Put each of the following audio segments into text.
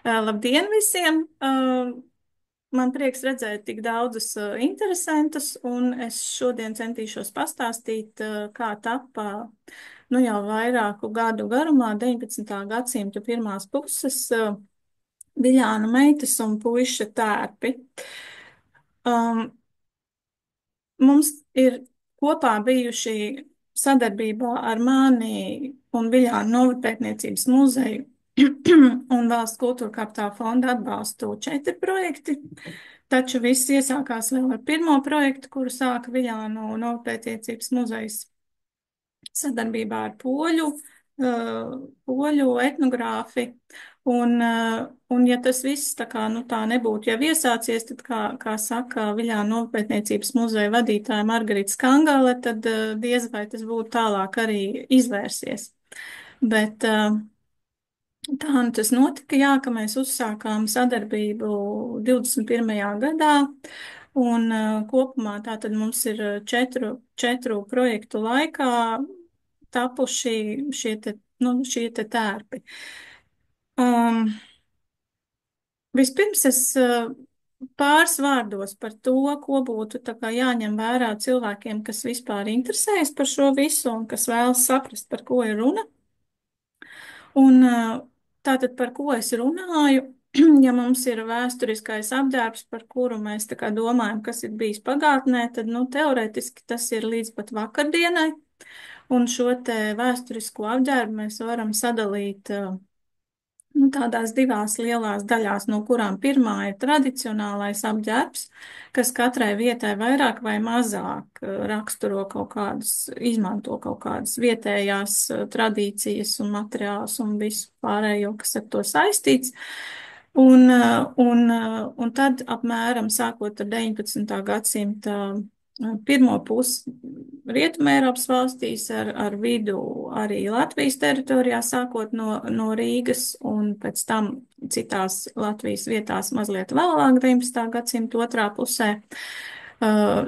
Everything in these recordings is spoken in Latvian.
Labdien visiem! Man prieks redzēt tik daudzus interesantus, un es šodien centīšos pastāstīt, kā tapa nu jau vairāku gadu garumā 19. gadsimta pirmās puses Viļānu meitas un puiša tērpi. Um, Mums ir kopā bijuši sadarbībā ar mani un Viļānu novadpētniecības muzeju un Valsts kultūra kapitāla fonda atbalstu 4 projekti, taču viss iesākās vēl ar pirmo projektu, kuru sāka Viļānu novadpētniecības muzejs sadarbībā ar poļu etnogrāfi. Un ja tas viss tā kā, nu, tā nebūtu jau iesācies, tad, kā saka Viļānu novadpētniecības muzeja vadītāja Margarita Skangale, tad diez vai tas būtu tālāk arī izvērsies. Bet tā nu tas notika, jā, ka mēs uzsākām sadarbību 21. gadā, un kopumā tātad mums ir četru projektu laikā tapuši šie te tērpi. Vispirms es pāris vārdos par to, ko būtu tā kā jāņem vērā cilvēkiem, kas vispār interesējas par šo visu un kas vēlas saprast, par ko ir runa. Un tātad par ko es runāju, ja mums ir vēsturiskais apģērbs, par kuru mēs tā kā domājam, kas ir bijis pagātnē, tad, nu, teoretiski tas ir līdz pat vakardienai. Un šo te vēsturisko apģērbu mēs varam sadalīt nu, tādās divās lielās daļās, no kurām pirmā ir tradicionālais apģērbs, kas katrai vietai vairāk vai mazāk raksturo kaut kādus, izmanto kaut kādas vietējās tradīcijas un materiālus un visu pārējo, kas ar to saistīts. Un tad apmēram sākot ar 19. gadsimta pirmo pusi Rietumē Eiropas valstīs ar vidu arī Latvijas teritorijā, sākot no Rīgas un pēc tam citās Latvijas vietās mazliet vēlāk, 19. gadsimta otrā pusē.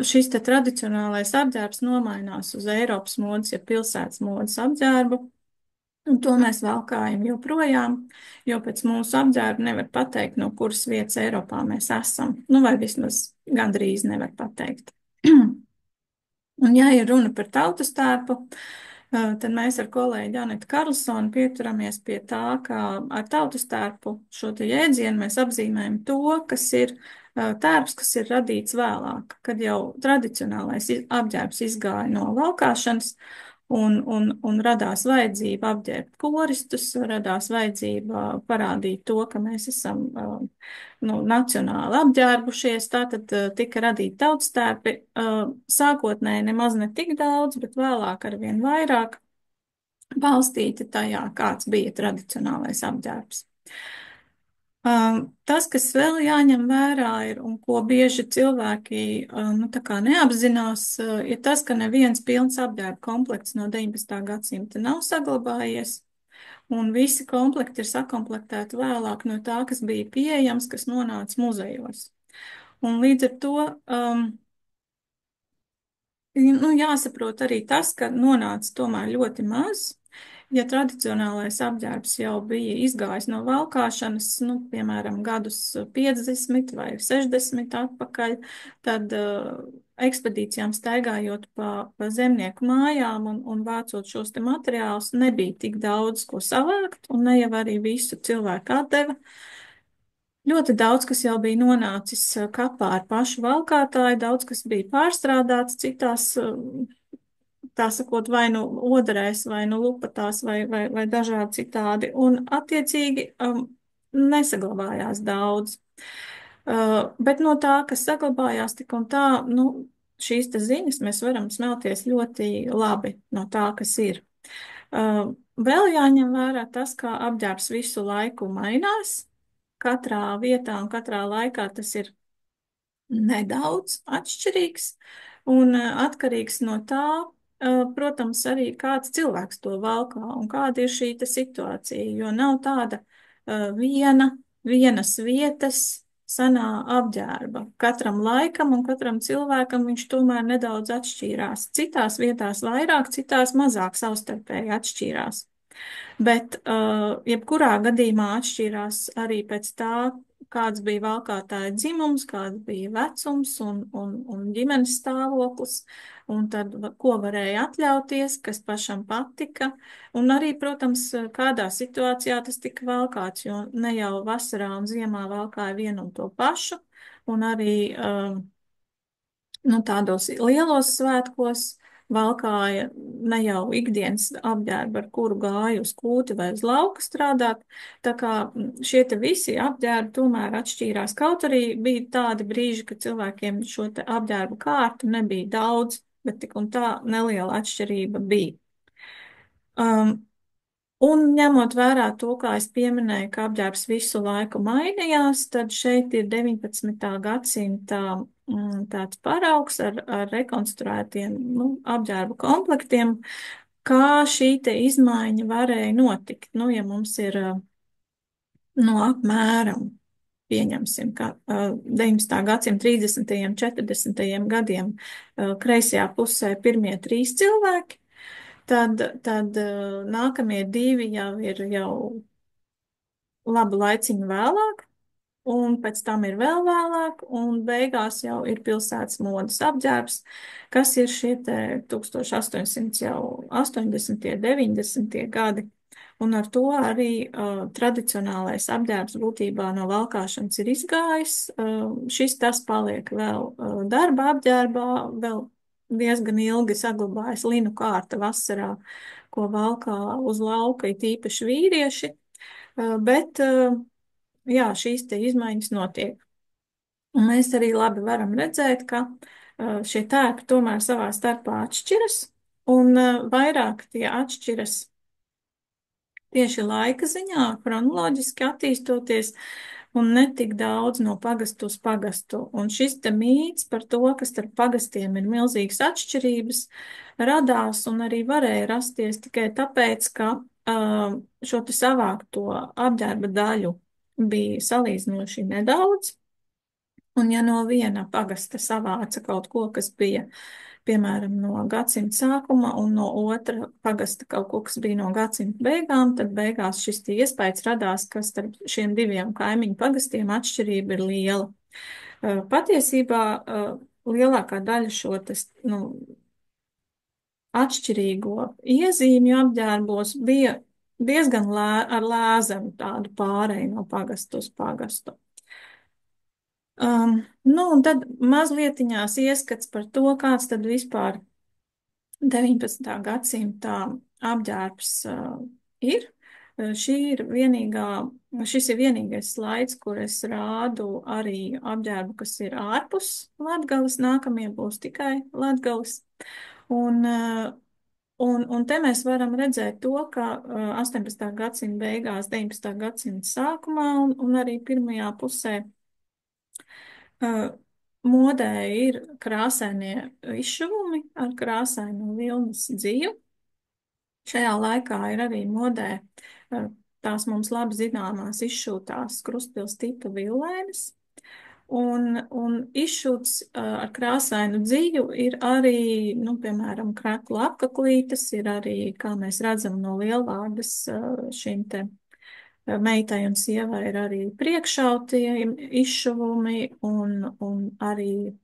Šis te tradicionālais apģērbs nomainās uz Eiropas modes, ja pilsētas modes apģērbu. Un to mēs valkājam joprojām, jo pēc mūsu apģērba nevar pateikt, no kuras vietas Eiropā mēs esam. Nu, vai vismaz gandrīz nevar pateikt. Un, ja ir runa par tautas tērpu, tad mēs ar kolēģi Anetu Karlsonu pieturamies pie tā, ka ar tautas tērpu šo te jēdzienu mēs apzīmējam to, kas ir tērps, kas ir radīts vēlāk, kad jau tradicionālais apģērbs izgāja no valkāšanas un radās vajadzība apģērbt koristus, radās vajadzība parādīt to, ka mēs esam nacionāli apģērbušies, tātad tika radīti tautstērpi, sākotnēji nemaz ne tik daudz, bet vēlāk arvien vairāk balstīti tajā, kāds bija tradicionālais apģērbs. Tas, kas vēl jāņem vērā ir, un ko bieži cilvēki tā kā neapzinās, ir tas, ka neviens pilns apģērba komplekts no 19. gadsimta nav saglabājies, un visi komplekti ir sakomplektēti vēlāk no tā, kas bija pieejams, kas nonāca muzejos. Un līdz ar to jāsaprot arī tas, ka nonāca tomēr ļoti maz. Ja tradicionālais apģērbs jau bija izgājis no valkāšanas, piemēram, gadus 50 vai 60 atpakaļ, tad ekspedīcijām staigājot pa zemnieku mājām un vācot šos te materiālus, nebija tik daudz, ko savākt, un ne jau arī visu cilvēku atdeva. Ļoti daudz, kas jau bija nonācis kapā ar pašu valkātāju, daudz, kas bija pārstrādāts citās tā sakot, vai nu odarēs, vai nu lupatās, vai dažādi citādi. Un, attiecīgi, nesaglabājās daudz. Bet no tā, kas saglabājās tik un tā, šīs te ziņas mēs varam smelties ļoti labi no tā, kas ir. Vēl jāņem vērā tas, kā apģērbs visu laiku mainās. Katrā vietā un katrā laikā tas ir nedaudz atšķirīgs un atkarīgs no tā, protams, arī kāds cilvēks to valkā un kāda ir šī situācija, jo nav tāda vienas vietas senā apģērba. Katram laikam un katram cilvēkam viņš tomēr nedaudz atšķīrās. Citās vietās vairāk, citās mazāk savstarpēji atšķīrās. Bet jebkurā gadījumā atšķīrās arī pēc tā, kāds bija valkātāja dzimums, kāds bija vecums un ģimenes stāvoklis, un tad, ko varēja atļauties, kas pašam patika, un arī, protams, kādā situācijā tas tika valkāts, jo ne jau vasarā un ziemā valkāja vienu un to pašu, un arī nu, tādos lielos svētkos valkāja ne jau ikdienas apģērbu, ar kuru gāja uz kūti vai uz lauka strādāt. Tā kā šie te visi apģērbi tomēr atšķīrās. Kaut arī bija tādi brīži, kad cilvēkiem šo te apģērbu kārtu nebija daudz, bet tik un tā neliela atšķirība bija. Un ņemot vērā to, kā es pieminēju, ka apģērbs visu laiku mainījās, tad šeit ir 19. gadsimta tāds paraugs ar rekonstruētiem apģērba komplektiem, kā šī te izmaiņa varēja notikt. Nu, ja mums ir no apmēram, pieņemsim, ka 19. gadsimta 30. un 40. gadiem kreisajā pusē pirmie 3 cilvēki, tad nākamie 2 jau ir jau labu laiciņu vēlāk, un pēc tam ir vēl vēlāk, un beigās jau ir pilsētas modes apģērbs, kas ir šie te 1800 jau 80., 90. gadi. Un ar to arī tradicionālais apģērbs būtībā no valkāšanas ir izgājis. Šis tas paliek vēl darba apģērbā, vēl diezgan ilgi saglabājas linu kārta vasarā, ko valkā uz lauka it īpaši vīrieši. Bet jā, šīs te izmaiņas notiek. Un mēs arī labi varam redzēt, ka šie tērpi tomēr savā starpā atšķiras, un vairāk tie atšķiras tieši laika ziņā, kronoloģiski attīstoties, un ne tik daudz no pagastu uz pagastu. Un šis te mīts par to, ka starp pagastiem ir milzīgas atšķirības, radās un arī varēja rasties tikai tāpēc, ka šo te savākto apģērba daļu bija salīdzinoši nedaudz. Un ja no viena pagasta savāca kaut ko, kas bija, piemēram, no gadsimta sākuma, un no otra pagasta kaut ko, kas bija no gadsimta beigām, tad beigās šis iespējas radās, ka starp šiem 2 kaimiņu pagastiem atšķirība ir liela. Patiesībā lielākā daļa šo atšķirīgo iezīmju apģērbos bija diezgan ar lēzenu tādu pāreju no pagastu uz pagastu. Nu, un tad mazlietiņās ieskats par to, kāds tad vispār 19. gadsimtā apģērbs ir. Šis ir vienīgais slaids, kur es rādu arī apģērbu, kas ir ārpus Latgales, nākamie būs tikai Latgales. Un te mēs varam redzēt to, ka 18. gadsimta beigās, 19. gadsimta sākumā un arī pirmajā pusē modē ir krāsainie izšuvumi ar krāsainu vilnas dziju. Šajā laikā ir arī modē tās mums labi zināmās izšūtās krustpils tipa villēnes. Un izšūts ar krāsainu dziju ir arī, nu, piemēram, kreklu apaklītes, ir arī, kā mēs redzam no lielvārdas šīm te meitai un sievai ir arī priekšautie izšuvumi un arī,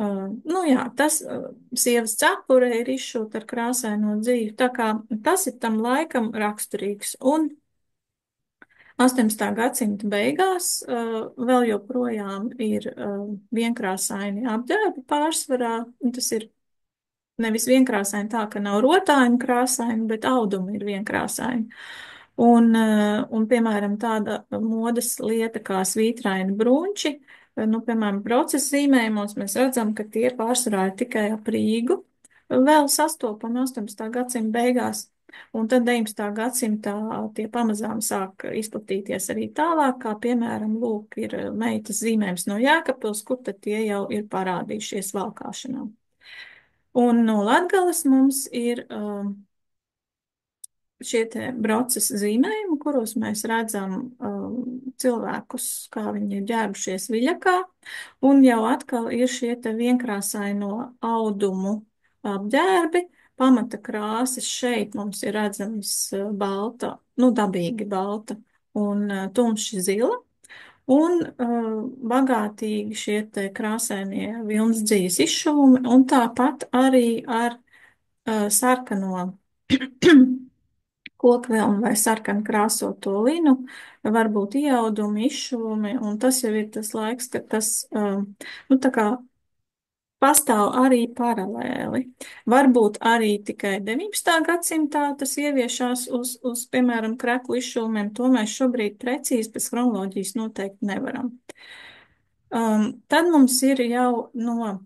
nu jā, tas sievas cepure ir izšūta ar krāsaino dzīvi, tā kā tas ir tam laikam raksturīgs. Un 18. gadsimta beigās vēl joprojām ir vienkrāsaini apģērbi pārsvarā, un tas ir nevis vienkrāsaini tā, ka nav rotāini krāsaini, bet audumi ir vienkrāsaini. Un piemēram, tāda modes lieta kā svītraini brunči, nu, piemēram, procesa zīmējumos mēs redzam, ka tie pārsvarā ir tikai ap Rīgu, vēl sastopami 18. gadsimta beigās, un tad 19. gadsimtā tie pamazām sāk izplatīties arī tālāk, kā piemēram, lūk, ir meitas zīmējums no Jēkabpils, kur tad tie jau ir parādījušies valkāšanā. Un no Latgales mums ir šie te broces zīmējumi, kuros mēs redzam cilvēkus, kā viņi ir ģērbušies viļakā, un jau atkal ir šie te vienkrāsaino audumu apģērbi, pamata krāsas šeit mums ir redzamas balta, nu, dabīgi balta un tumši zila. Un bagātīgi šie te krāsainie vilnas dzīves izšuvumi, un tāpat arī ar sarkano kokvilnu vai sarkanu krāsoto linu, var būt ieaudumi, izšuvumi, un tas jau ir tas laiks, kad tas, nu, tā kā pastāv arī paralēli. Varbūt arī tikai 19. gadsimtā tas ieviešās piemēram, kreklu izšuvumiem, to mēs šobrīd precīzi pēc chronoloģijas noteikti nevaram. Tad mums ir jau no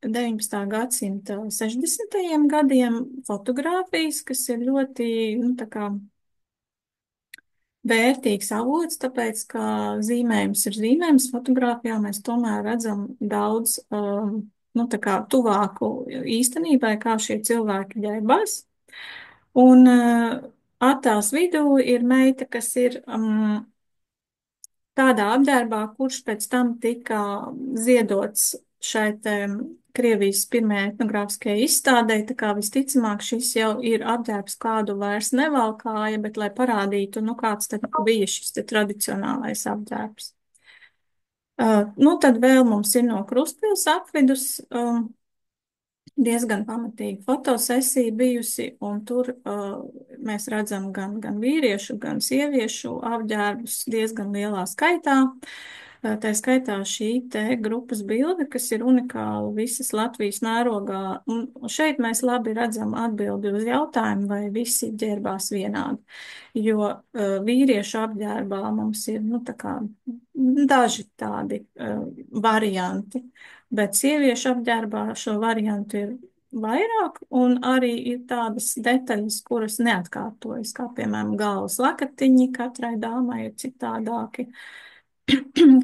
19. gadsimta 60. gadiem fotogrāfijas, kas ir ļoti, nu, tā kā vērtīgs avots, tāpēc, ka zīmējums ir zīmējums, fotogrāfijā mēs tomēr redzam daudz, nu, tā kā tuvāku īstenībai, kā šie cilvēki ģērbās. Un attēls vidū ir meita, kas ir tādā apģērbā, kurš pēc tam tika ziedots šai te Krievijas pirmajai etnogrāfiskajai izstādē, tā kā visticamāk šis jau ir apģērbs, kādu vairs nevalkāja, bet lai parādītu, nu kāds tad bija šis te tradicionālais apģērbs. Nu tad vēl mums ir no Krustpils apvidus diezgan pamatīga fotosesija bijusi, un tur mēs redzam gan vīriešu, gan sieviešu apģērbus diezgan lielā skaitā. Tā skaitā šī te grupas bilde, kas ir unikāla visas Latvijas mērogā, un šeit mēs labi redzam atbildi uz jautājumu, vai visi ģērbās vienādi, jo vīriešu apģērbā mums ir, nu, tā kā daži tādi varianti, bet sieviešu apģērbā šo variantu ir vairāk, un arī ir tādas detaļas, kuras neatkārtojas, kā piemēram galvas lakatiņi, katrai dāmai ir citādāki,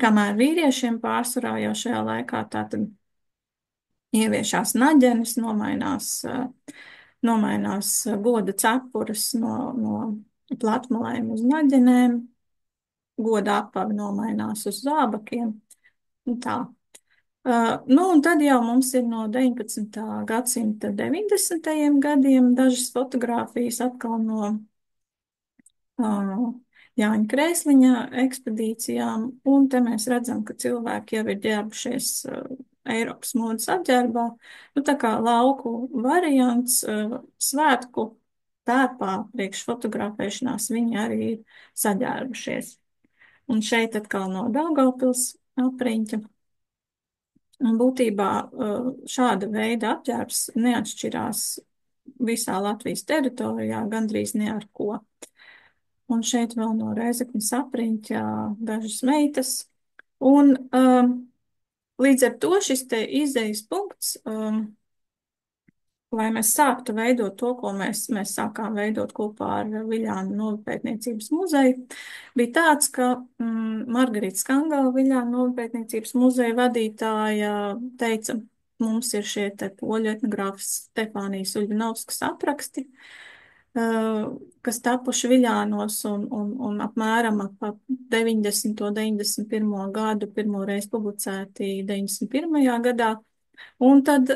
kamēr vīriešiem pārsvarā jau šajā laikā tātad ieviešās naģenes, nomainās goda cepures no platmalēm uz naģenēm, goda apavi nomainās uz zābakiem, un tā. Nu, un tad jau mums ir no 19. gadsimta 90. gadiem dažas fotogrāfijas atkal no Jāņa Krēsliņa ekspedīcijām, un te mēs redzam, ka cilvēki jau ir ģērbušies Eiropas modes apģērbā, nu tā kā lauku variants, svētku tērpā priekš fotografēšanās viņi arī ir saģērbušies. Un šeit atkal no Daugavpils apriņķa. Un būtībā šāda veida apģērbs neatšķirās visā Latvijas teritorijā, gandrīz ne ar ko. Un šeit vēl no Rēzeknes apriņķa dažas meitas. Un līdz ar to šis te izejas punkts, lai mēs sāktu veidot to, ko mēs sākām veidot kopā ar Viļānu novadpētniecības muzeju, bija tāds, ka Margarita Skangala, Viļānu novadpētniecības muzeja vadītāja, teica, mums ir šie te poļu etnogrāfs Stefānijas Uļvinovskas apraksti, kas tapuši Viļānos un apmēram ap 90. 91. gadu pirmoreiz publicēti 91. gadā. Un tad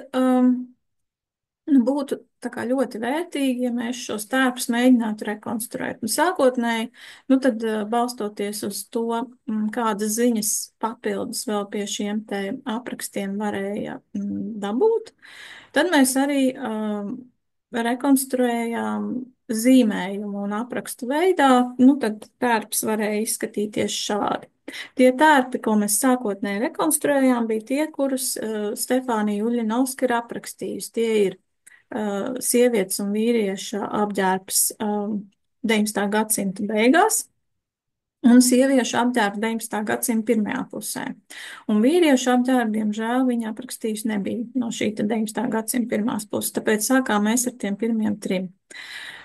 būtu tā kā ļoti vērtīgi, ja mēs šos tērpus mēģinātu rekonstruēt. Un sākotnēji, nu tad balstoties uz to, kādas ziņas papildus vēl pie šiem te aprakstiem varēja dabūt, tad mēs arī rekonstruējām zīmējumu un aprakstu veidā, nu tad tērps varēja izskatīties šādi. Tie tērpi, ko mēs sākotnēji rekonstruējām, bija tie, kurus Stefānija Uļinovska ir aprakstījusi. Tie ir sievietes un vīrieša apģērbs 19. gadsimta beigās un sieviešu apģērbs 19. gadsimta pirmajā pusē. Un vīriešu apģērbu, diemžēl, viņa aprakstījusi nebija no šī 19. gadsimta pirmās puses, tāpēc sākām mēs ar tiem pirmiem 3.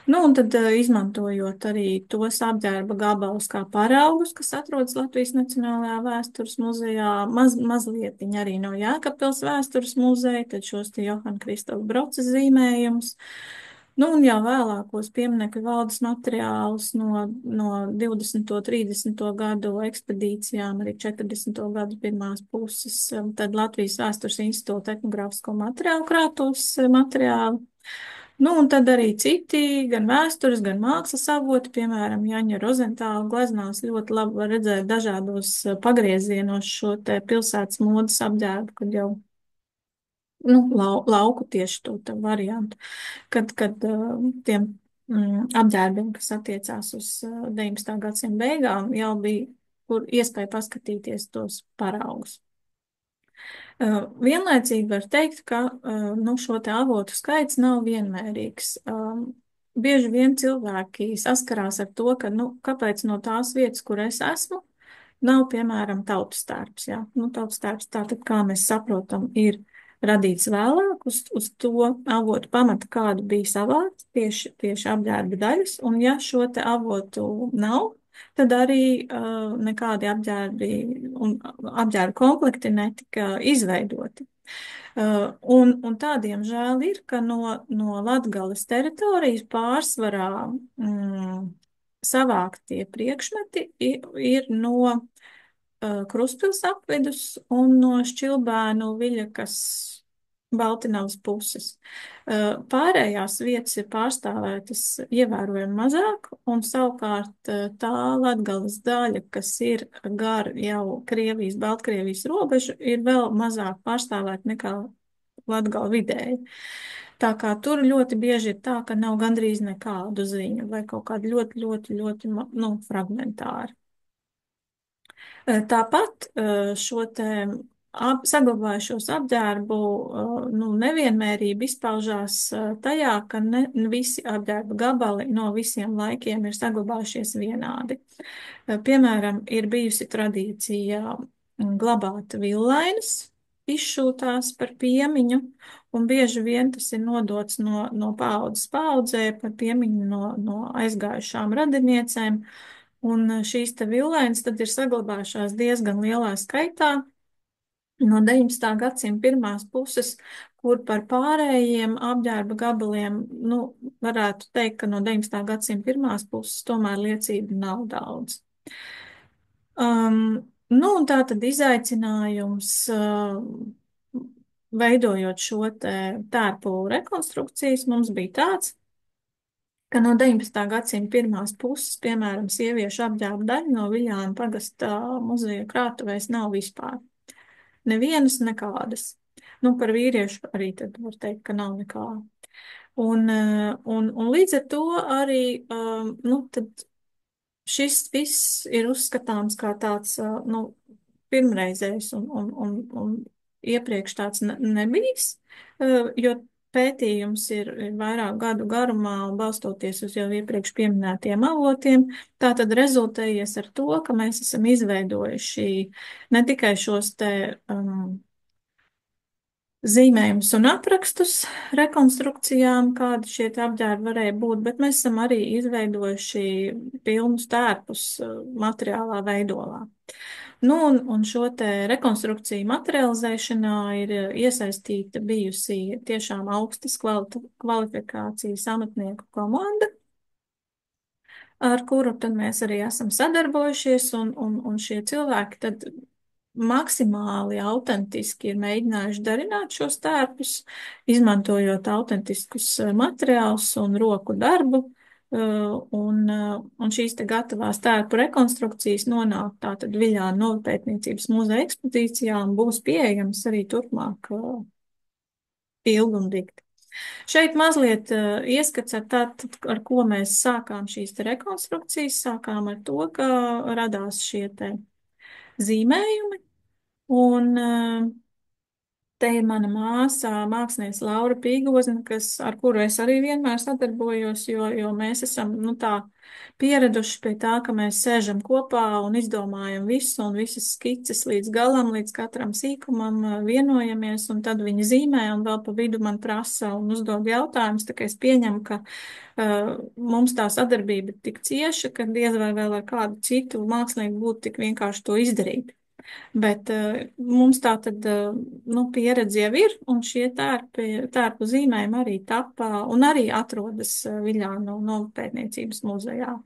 Nu, un tad izmantojot arī tos apģērba gabalus kā paraugus, kas atrodas Latvijas Nacionālajā vēstures muzejā, mazlietiņ arī no Jēkabpils vēstures muzeja, tad šos te Johana Kristofa Broca zīmējumus, nu, un jau vēlākos pieminekļu valdes materiālus no 20. 30. gadu ekspedīcijām, arī 40. gadu pirmās puses, tad Latvijas Vēstures institūta etnogrāfisko materiālu krātos materiālu. Nu, un tad arī citi, gan vēstures, gan mākslas avoti, piemēram, Jaņa Rozentāla gleznās ļoti labi var redzēt dažādos pagriezienos šo te pilsētas modas apģērbu, kad jau, nu, lauku tieši to variantu, kad tiem apģērbiem, kas attiecās uz 19. gadsimta beigām, jau bija, kur iespēja paskatīties tos paraugus. Vienlaicīgi var teikt, ka nu, šo te avotu skaits nav vienmērīgs. Bieži vien cilvēki saskarās ar to, ka, nu, kāpēc no tās vietas, kur es esmu, nav, piemēram, tautas tērps. Ja? Nu, tautas tērps, tātad, kā mēs saprotam, ir radīts vēlāk uz to avotu pamata, kādu bija savāds tieši apģērba daļas, un ja šo te avotu nav, tad arī nekādi apģērbi un apģērba komplekti netika izveidoti. Un tā, diemžēl, ir, ka no Latgales teritorijas pārsvarā savāktie priekšmeti ir no Krustpils apvidus un no Šķilbēnu Viļakas Baltinavas puses. Pārējās vietas ir pārstāvētas ievērojami mazāk, un savukārt tā Latgales daļa, kas ir gar jau Krievijas, Baltkrievijas robežu, ir vēl mazāk pārstāvēta nekā Latgala vidēji. Tā kā tur ļoti bieži ir tā, ka nav gandrīz nekādu ziņu vai kaut kādi ļoti, ļoti, ļoti, nu, fragmentāri. Tāpat šo te saglabājušos apģērbu nu, nevienmērība izpaužās tajā, ka ne visi apģērba gabali no visiem laikiem ir saglabājušies vienādi. Piemēram, ir bijusi tradīcija glabāt villainas, izšūtās par piemiņu, un bieži vien tas ir nodots no paaudzes paaudzē par piemiņu no aizgājušām radiniecēm. Un šīs te villainas tad ir saglabājušās diezgan lielā skaitā no 19. gadsimta pirmās puses, kur par pārējiem apģērba gabaliem, nu, varētu teikt, ka no 19. gadsimta pirmās puses tomēr liecību nav daudz. Nu, un tā tad izaicinājums, veidojot šo te tērpu rekonstrukcijas, mums bija tāds, ka no 19. gadsimta pirmās puses, piemēram, sieviešu apģērba daļa no Viļāna pagasta muzeja krātuvēs nav vispār. Nevienas, nekādas. Nu, par vīriešu arī tad var teikt, ka nav nekā. Un līdz ar to arī, nu, tad šis viss ir uzskatāms kā tāds, nu, pirmreizējs un iepriekš tāds nebijis, jo pētījums ir vairāk gadu garumā un balstoties uz jau iepriekš pieminētiem avotiem, tā tad rezultējies ar to, ka mēs esam izveidojuši ne tikai šos te zīmējumus un aprakstus rekonstrukcijām, kādi šie apģērbi varēja būt, bet mēs esam arī izveidojuši pilnus tērpus materiālā veidolā. Nu, un šo te rekonstrukciju materializēšanā ir iesaistīta bijusi tiešām augstas kvalifikācijas amatnieku komanda, ar kuru tad mēs arī esam sadarbojušies, un šie cilvēki tad maksimāli autentiski ir mēģinājuši darināt šos tērpus, izmantojot autentiskus materiālus un roku darbu, un šīs te gatavās tērpu rekonstrukcijas nonāk tātad Viļāna novpētniecības muzeja ekspozīcijā un būs pieejams arī turpmāk ilgi un dikti. Šeit mazliet ieskats ar ko mēs sākām šīs te rekonstrukcijas. Sākām ar to, ka radās šie te zīmējumi, un te ir mana māsa, māksliniece Laura Pīgozne, ar kuru es arī vienmēr sadarbojos, jo mēs esam, nu, tā pieraduši pie tā, ka mēs sēžam kopā un izdomājam visu un visas skices līdz galam, līdz katram sīkumam vienojamies, un tad viņi zīmē un vēl pa vidu man prasa un uzdod jautājumus, tā kā es pieņemu, ka mums tā sadarbība ir tik cieša, ka diez vai vēl ar kādu citu mākslinieku būtu tik vienkārši to izdarīt. Bet mums tā tad, nu, pieredze jau ir, un šie tērpu zīmējumi arī tapa un arī atrodas Viļānu novpētniecības muzejā.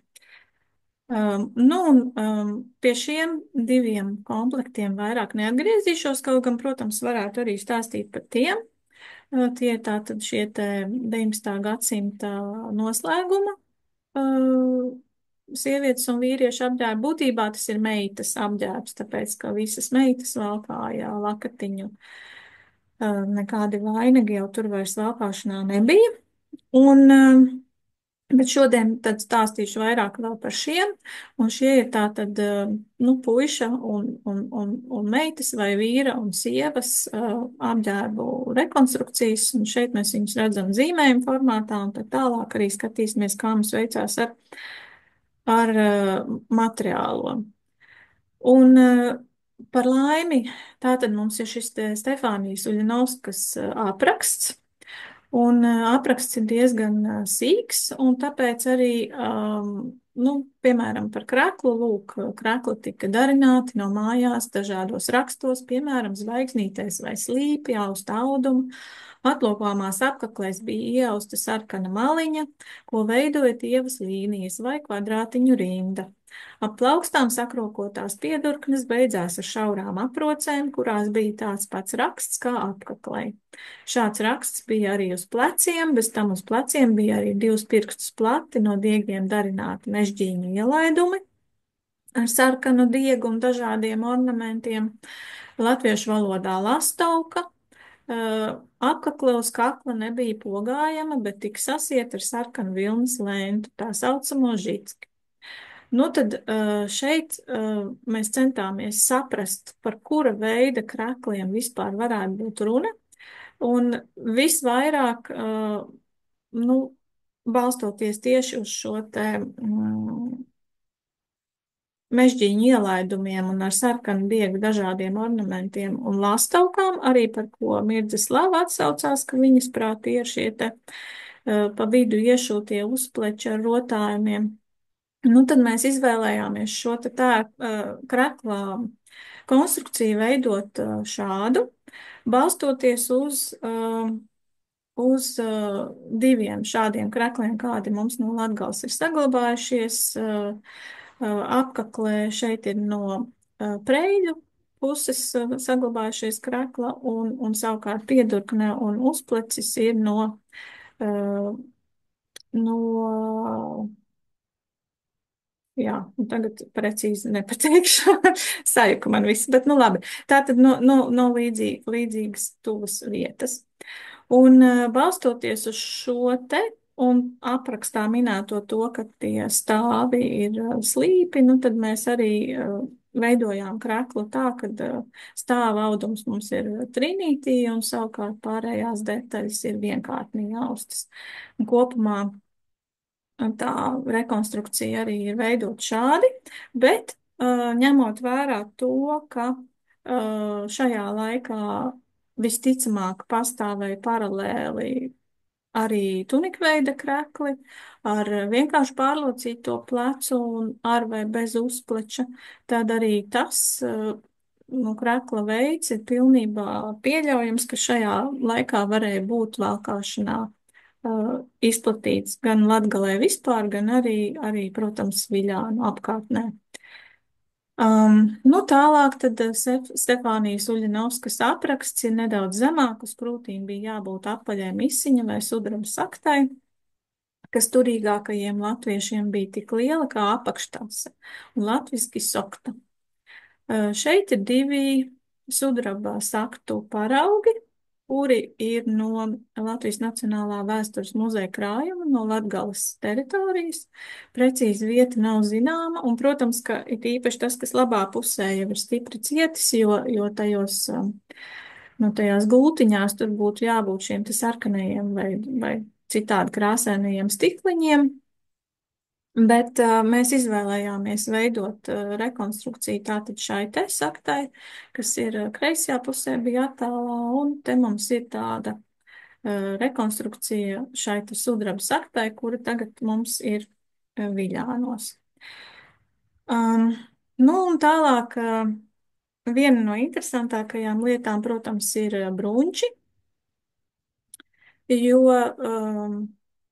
Nu, un pie šiem diviem komplektiem vairāk neatgriezīšos, kaut gan, protams, varētu arī stāstīt par tiem. Tie ir tātad šie te 19. gadsimta noslēguma uh, sievietes un vīriešu apģērbi. Būtībā tas ir meitas apģērbs, tāpēc, ka visas meitas valkāja lakatiņu. Nekādi vainagi jau tur vairs valkāšanā nebija. Un, bet šodien tad stāstīšu vairāk vēl par šiem, un šie ir tā tad, nu, puiša un meitas vai vīra un sievas apģērbu rekonstrukcijas, un šeit mēs viņus redzam zīmējuma formātā, un tad tālāk arī skatīsimies, kā mums veicās ar materiālo. Un par laimi, tātad mums ir šis te Stefānijas Uļanovskas apraksts, un apraksts ir diezgan sīks, un tāpēc arī, nu, piemēram, par kreklu, lūk, krekli tika darināti no mājās dažādos rakstos, piemēram, zvaigznītēs vai slīpi, aust audumu. Atlopāmās apaklēs bija iausta sarkana maliņa, ko veidoja tievas līnijas vai kvadrātiņu rinda. Ap plaukstām sakrokotās piedurknes beidzās ar šaurām aprocēm, kurās bija tāds pats raksts kā apaklē. Šāds raksts bija arī uz pleciem, bez tam uz pleciem bija arī 2 pirkstus plati no diegiem darināti mežģīņu ielaidumi ar sarkanu diegu un dažādiem ornamentiem. Latviešu valodā lastauka. Apakle uz kakla nebija pogājama, bet tika sasieta ar sarkanu vilnas lēntu, tā saucamo žicki. Nu tad šeit mēs centāmies saprast, par kura veida krekliem vispār varētu būt runa. Un visvairāk, nu, balstoties tieši uz šo te mežģīņu ielaidumiem un ar sarkanu diegu dažādiem ornamentiem un lastaukām, arī par ko Mirdza Slava atsaucās, ka viņas prāti ir šie te pa vidu iešūtie uzpleči ar rotājumiem. Nu, tad mēs izvēlējāmies šo te kreklā konstrukciju veidot šādu, balstoties uz diviem šādiem krekliem, kādi mums no Latgales ir saglabājušies. Apkaklē šeit ir no Preļu puses saglabājušies krekla, un savukārt piedurkne un uzplecis ir no jā, un tagad precīzi nepateikšu, sajuka man viss, bet nu labi. Tātad no līdzīgas tuvas vietas. Un balstoties uz šo te un aprakstā minēto to, ka tie stāvi ir slīpi, nu tad mēs arī veidojām kreklu tā, ka stāva audums mums ir trinītī un savukārt pārējās detaļas ir vienkārtnī austas. Un kopumā tā rekonstrukcija arī ir veidot šādi, bet ņemot vērā to, ka šajā laikā visticamāk pastāvēja paralēli arī tunikveida krekli ar vienkārši pārlocīto plecu un ar vai bez uzpleča, tad arī tas nu, krekla veids ir pilnībā pieļaujams, ka šajā laikā varēja būt valkāšanā izplatīts gan Latgalē vispār, gan arī protams, Viļānu apkārtnē. Nu, tālāk tad Stefānijas Uļanovskas apraksts ir nedaudz zemāk, uz krūtīm bija jābūt apaļai misiņa vai sudraba saktai, kas turīgākajiem latviešiem bija tik liela kā apakštase un latviski sokta. Šeit ir 2 sudraba saktu paraugi, kuri ir no Latvijas Nacionālā vēstures muzeja krājuma, no Latgales teritorijas. Precīzi vieta nav zināma, un, protams, ka ir īpaši tas, kas labā pusē jau ir stipri cietis, jo tajos, no tajās gultiņās tur būtu jābūt šiem te sarkanajiem vai citādi krāsēnajiem stikliņiem. Bet mēs izvēlējāmies veidot rekonstrukciju tātad šai te saktai, kas ir kreisajā pusē bija attālā, un te mums ir tāda rekonstrukcija šai te sudraba saktai, kura tagad mums ir Viļānos. Nu, un tālāk viena no interesantākajām lietām, protams, ir brunči, jo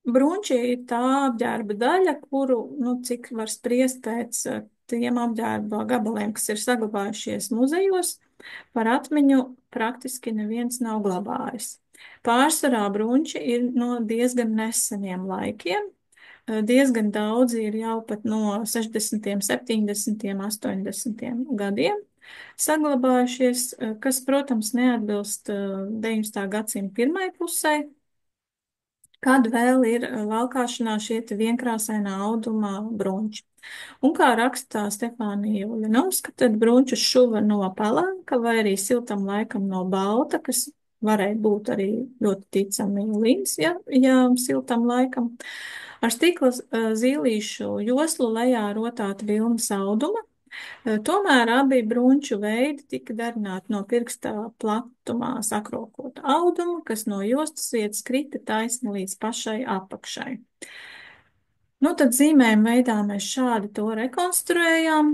brunči ir tā apģērba daļa, kuru, nu, cik var spriest pēc tiem apģērba gabaliem, kas ir saglabājušies muzejos, par atmiņu praktiski neviens nav glabājis. Pārsvarā bruņķi ir no diezgan neseniem laikiem. Diezgan daudzi ir jau pat no 60., 70., 80. gadiem saglabājušies, kas, protams, neatbilst 19. gadsimta pirmai pusē, kad vēl ir valkāšanā šie te vienkrāsainā audumā bruņķi. Un kā rakstā Stefānija Uļanovska, tad bruņķus šuva no palanka vai arī siltam laikam no balta, kas varēja būt arī ļoti ticami līns, ja siltam laikam. Ar stikla zīlīšu joslu lejā rotāta vilnas auduma. Tomēr abi bruņķu veidi tika darināti no pirkstā platumā sakrokota auduma, kas no jostas vietas krita taisni līdz pašai apakšai. Nu, tad zīmējuma veidā mēs šādi to rekonstruējām,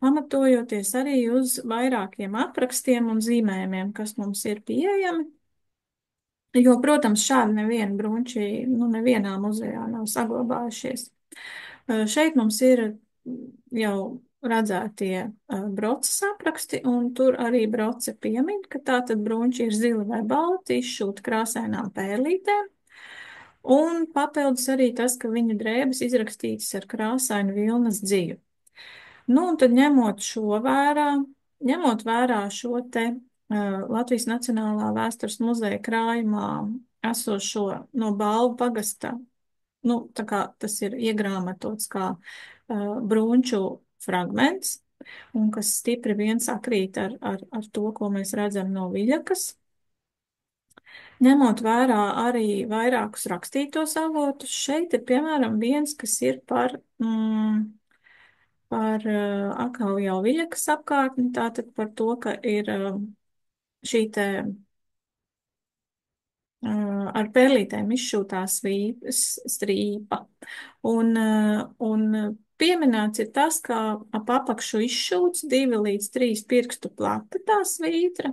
pamatojoties arī uz vairākiem aprakstiem un zīmējumiem, kas mums ir pieejami. Jo, protams, šādi neviena bruņķi, nu, nevienā muzejā nav saglabājušies. Šeit mums ir jau redzētie broces apraksti, un tur arī broce piemin, ka tātad bruņķi ir zili vai balti, izšūti krāsainām pērlītēm. Un papildus arī tas, ka viņa drēbes izrakstītas ar krāsainu vilnas dziju. Nu, un tad ņemot vērā šo te Latvijas Nacionālā vēstures muzeja krājumā esošo no Balvu pagasta, nu, tā kā tas ir iegrāmatots kā bruņču fragments, un kas stipri vien sakrīt ar to, ko mēs redzam no Viļakas. Ņemot vērā arī vairākus rakstītos avotus, šeit ir piemēram viens, kas ir par atkal jau Viļakas apkārtni, tātad par to, ka ir šī te ar perlītēm izšūtā strīpa. Un pieminēts ir tas, ka ap apakšu izšūts 2 līdz 3 pirkstu plata tā svītra,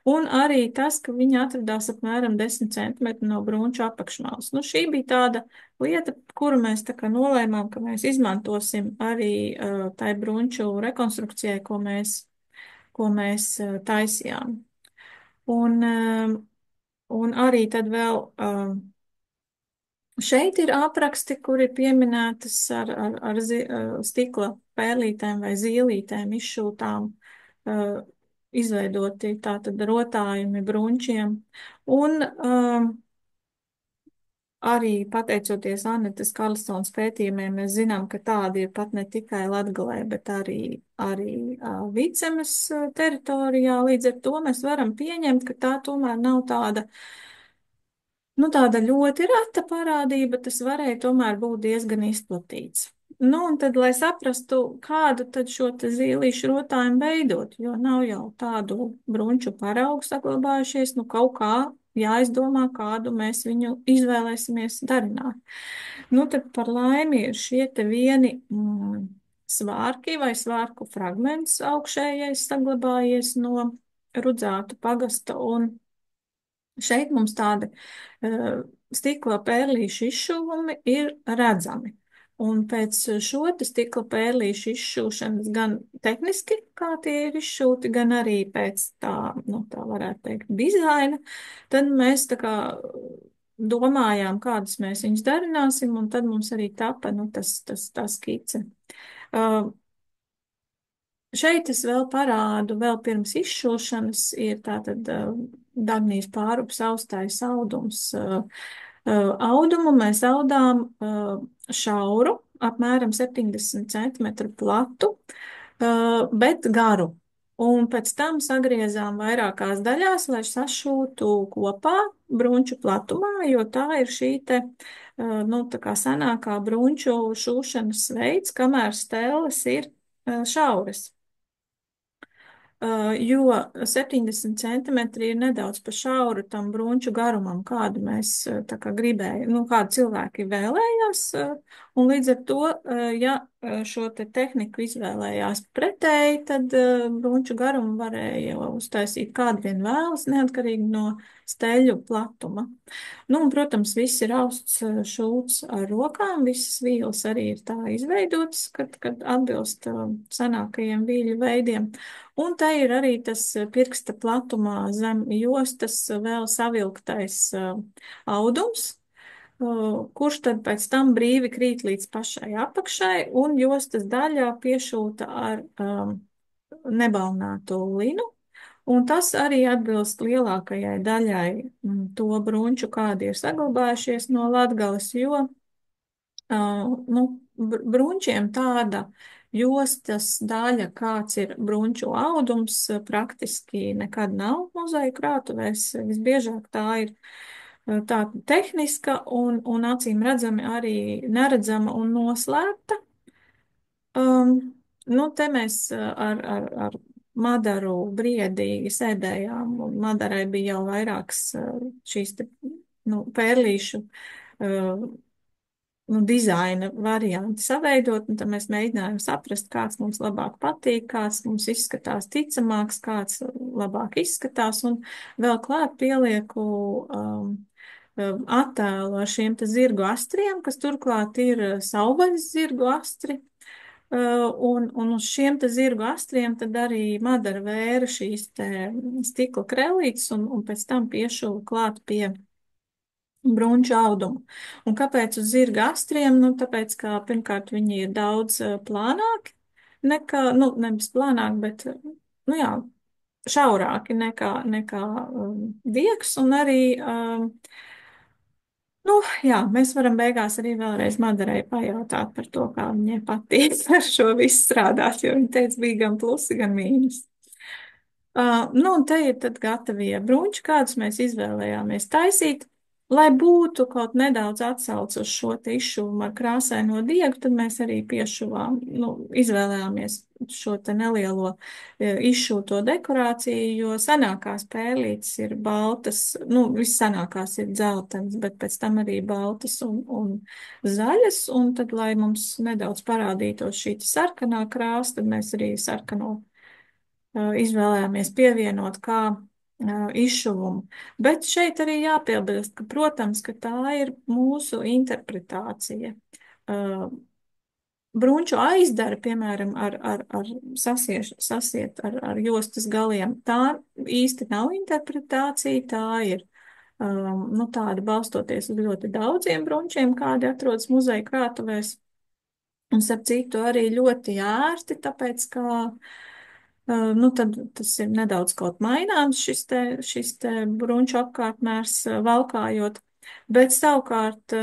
un arī tas, ka viņa atradās apmēram 10 centimetri no bruņču apakšmalas. Nu, šī bija tāda lieta, kuru mēs tā kā nolēmām, ka mēs izmantosim arī tai bruņču rekonstrukcijai, ko mēs taisījām. Un arī tad vēl šeit ir apraksti, kur ir pieminētas ar stikla pērlītēm vai zīlītēm izšūtām, izveidoti tātad rotājumi bruņķiem. Un arī pateicoties Annetes Karlsons pētījumiem, mēs zinām, ka tādi ir pat ne tikai Latgalē, bet arī Vidzemes teritorijā. Līdz ar to mēs varam pieņemt, ka tā tomēr nav tāda ļoti reta parādība, tas varēja tomēr būt diezgan izplatīts. Nu, un tad, lai saprastu, kādu tad šo te zīlīšu rotājumu veidot, jo nav jau tādu bruņču paraugu saglabājušies, nu kaut kā jāizdomā, kādu mēs viņu izvēlēsimies darināt. Nu, tad par laimi ir šie te vieni svārki vai svārku fragments augšējais saglabājies no Rudzātu pagasta, un šeit mums tādi stikla pērlīšu izšuvumi ir redzami. Un pēc šo te stikla pērlīšu izšūšanas gan tehniski, kā tie ir izšūti, gan arī pēc tā, nu, tā varētu teikt, dizaina, tad mēs tā kā domājām, kādus mēs viņus darināsim, un tad mums arī tapa, nu, tā skice. Šeit es vēl parādu, vēl pirms izšūšanas ir tātad Dagnijas pārups austais audums. Audumu mēs audām šauru, apmēram 70 centimetru platu, bet garu. Un pēc tam sagriezām vairākās daļās, lai sašūtu kopā bruņču platumā, jo tā ir šī te, nu, tā kā senākā bruņču šūšanas veids, kamēr stēles ir šauras. Jo 70 centimetri ir nedaudz pa šauru tam bruņču garumam, kādu mēs tā kā gribējam, nu, kādu cilvēki vēlējās, un līdz ar to, ja šo te tehniku izvēlējās pretēji, tad brunču garumu varēja uztaisīt kādu vien vēlas, neatkarīgi no steļu platuma. Nu, un, protams, viss ir austs šūts ar rokām, visas vīles arī ir tā izveidotas, kad atbilst senākajiem vīļu veidiem. Un te ir arī tas pirksta platumā zem jostas vēl savilktais audums, kurš tad pēc tam brīvi krīt līdz pašai apakšai, un jostas daļā piešūta ar nebalnātu linu. Un tas arī atbilst lielākajai daļai to brunču, kādi ir saglabājušies no Latgales, jo nu, brunčiem tāda jostas daļa, kāds ir brunču audums, praktiski nekad nav muzeja krātuvēs. Visbiežāk tā ir tā tehniska un acīm redzami arī neredzama un noslēpta. Nu, te mēs ar Madaru briedīgi sēdējām, un Madarai bija jau vairākas šīs te, nu, pērlīšu nu, dizaina varianti saveidot, un tad mēs mēģinājām saprast, kāds mums labāk patīk, kāds mums izskatās ticamāks, kāds labāk izskatās, un vēl klāt pielieku attēlu ar šiem te zirgu astriem, kas turklāt ir savvaļas zirgu astri. Un uz šiem te zirgu astriem tad arī Madara vēra šīs te stikla krellītes un pēc tam piešuva klāt pie brunču audumu. Un kāpēc uz zirga astriem? Nu, tāpēc, ka pirmkārt viņi ir daudz plānāki nekā, nu, nevis plānāki, bet, nu jā, šaurāki nekā diegs un arī nu, jā, mēs varam beigās arī vēlreiz Madarai pajautāt par to, kā viņai patīk ar šo visu strādāt, jo viņa teica, bija gan plusi, gan mīnus. Nu, un te ir tad gatavie bruņķi, kādus mēs izvēlējāmies taisīt. Lai būtu kaut nedaudz atsauce uz šo te izšuvumu ar krāsaino diegu, tad mēs arī piešuvām, nu, izvēlējāmies šo te nelielo izšūto dekorāciju, jo senākās pērlītes ir baltas, nu, vissenākās ir dzeltenas, bet pēc tam arī baltas un zaļas, un tad, lai mums nedaudz parādītos šī sarkanā krāsa, tad mēs arī sarkano izvēlējāmies pievienot kā izšuvumu. Bet šeit arī jāpiebilst, ka, protams, ka tā ir mūsu interpretācija. Brunču aizdara, piemēram, ar sasiet ar jostas galiem. Tā īsti nav interpretācija, tā ir nu, tāda balstoties uz ļoti daudziem brunčiem, kādi atrodas muzeja krātuvēs. Un, starp citu, arī ļoti ērti, tāpēc, ka nu, tad tas ir nedaudz kaut maināms šis te brunču apkārtmērs valkājot, bet savukārt,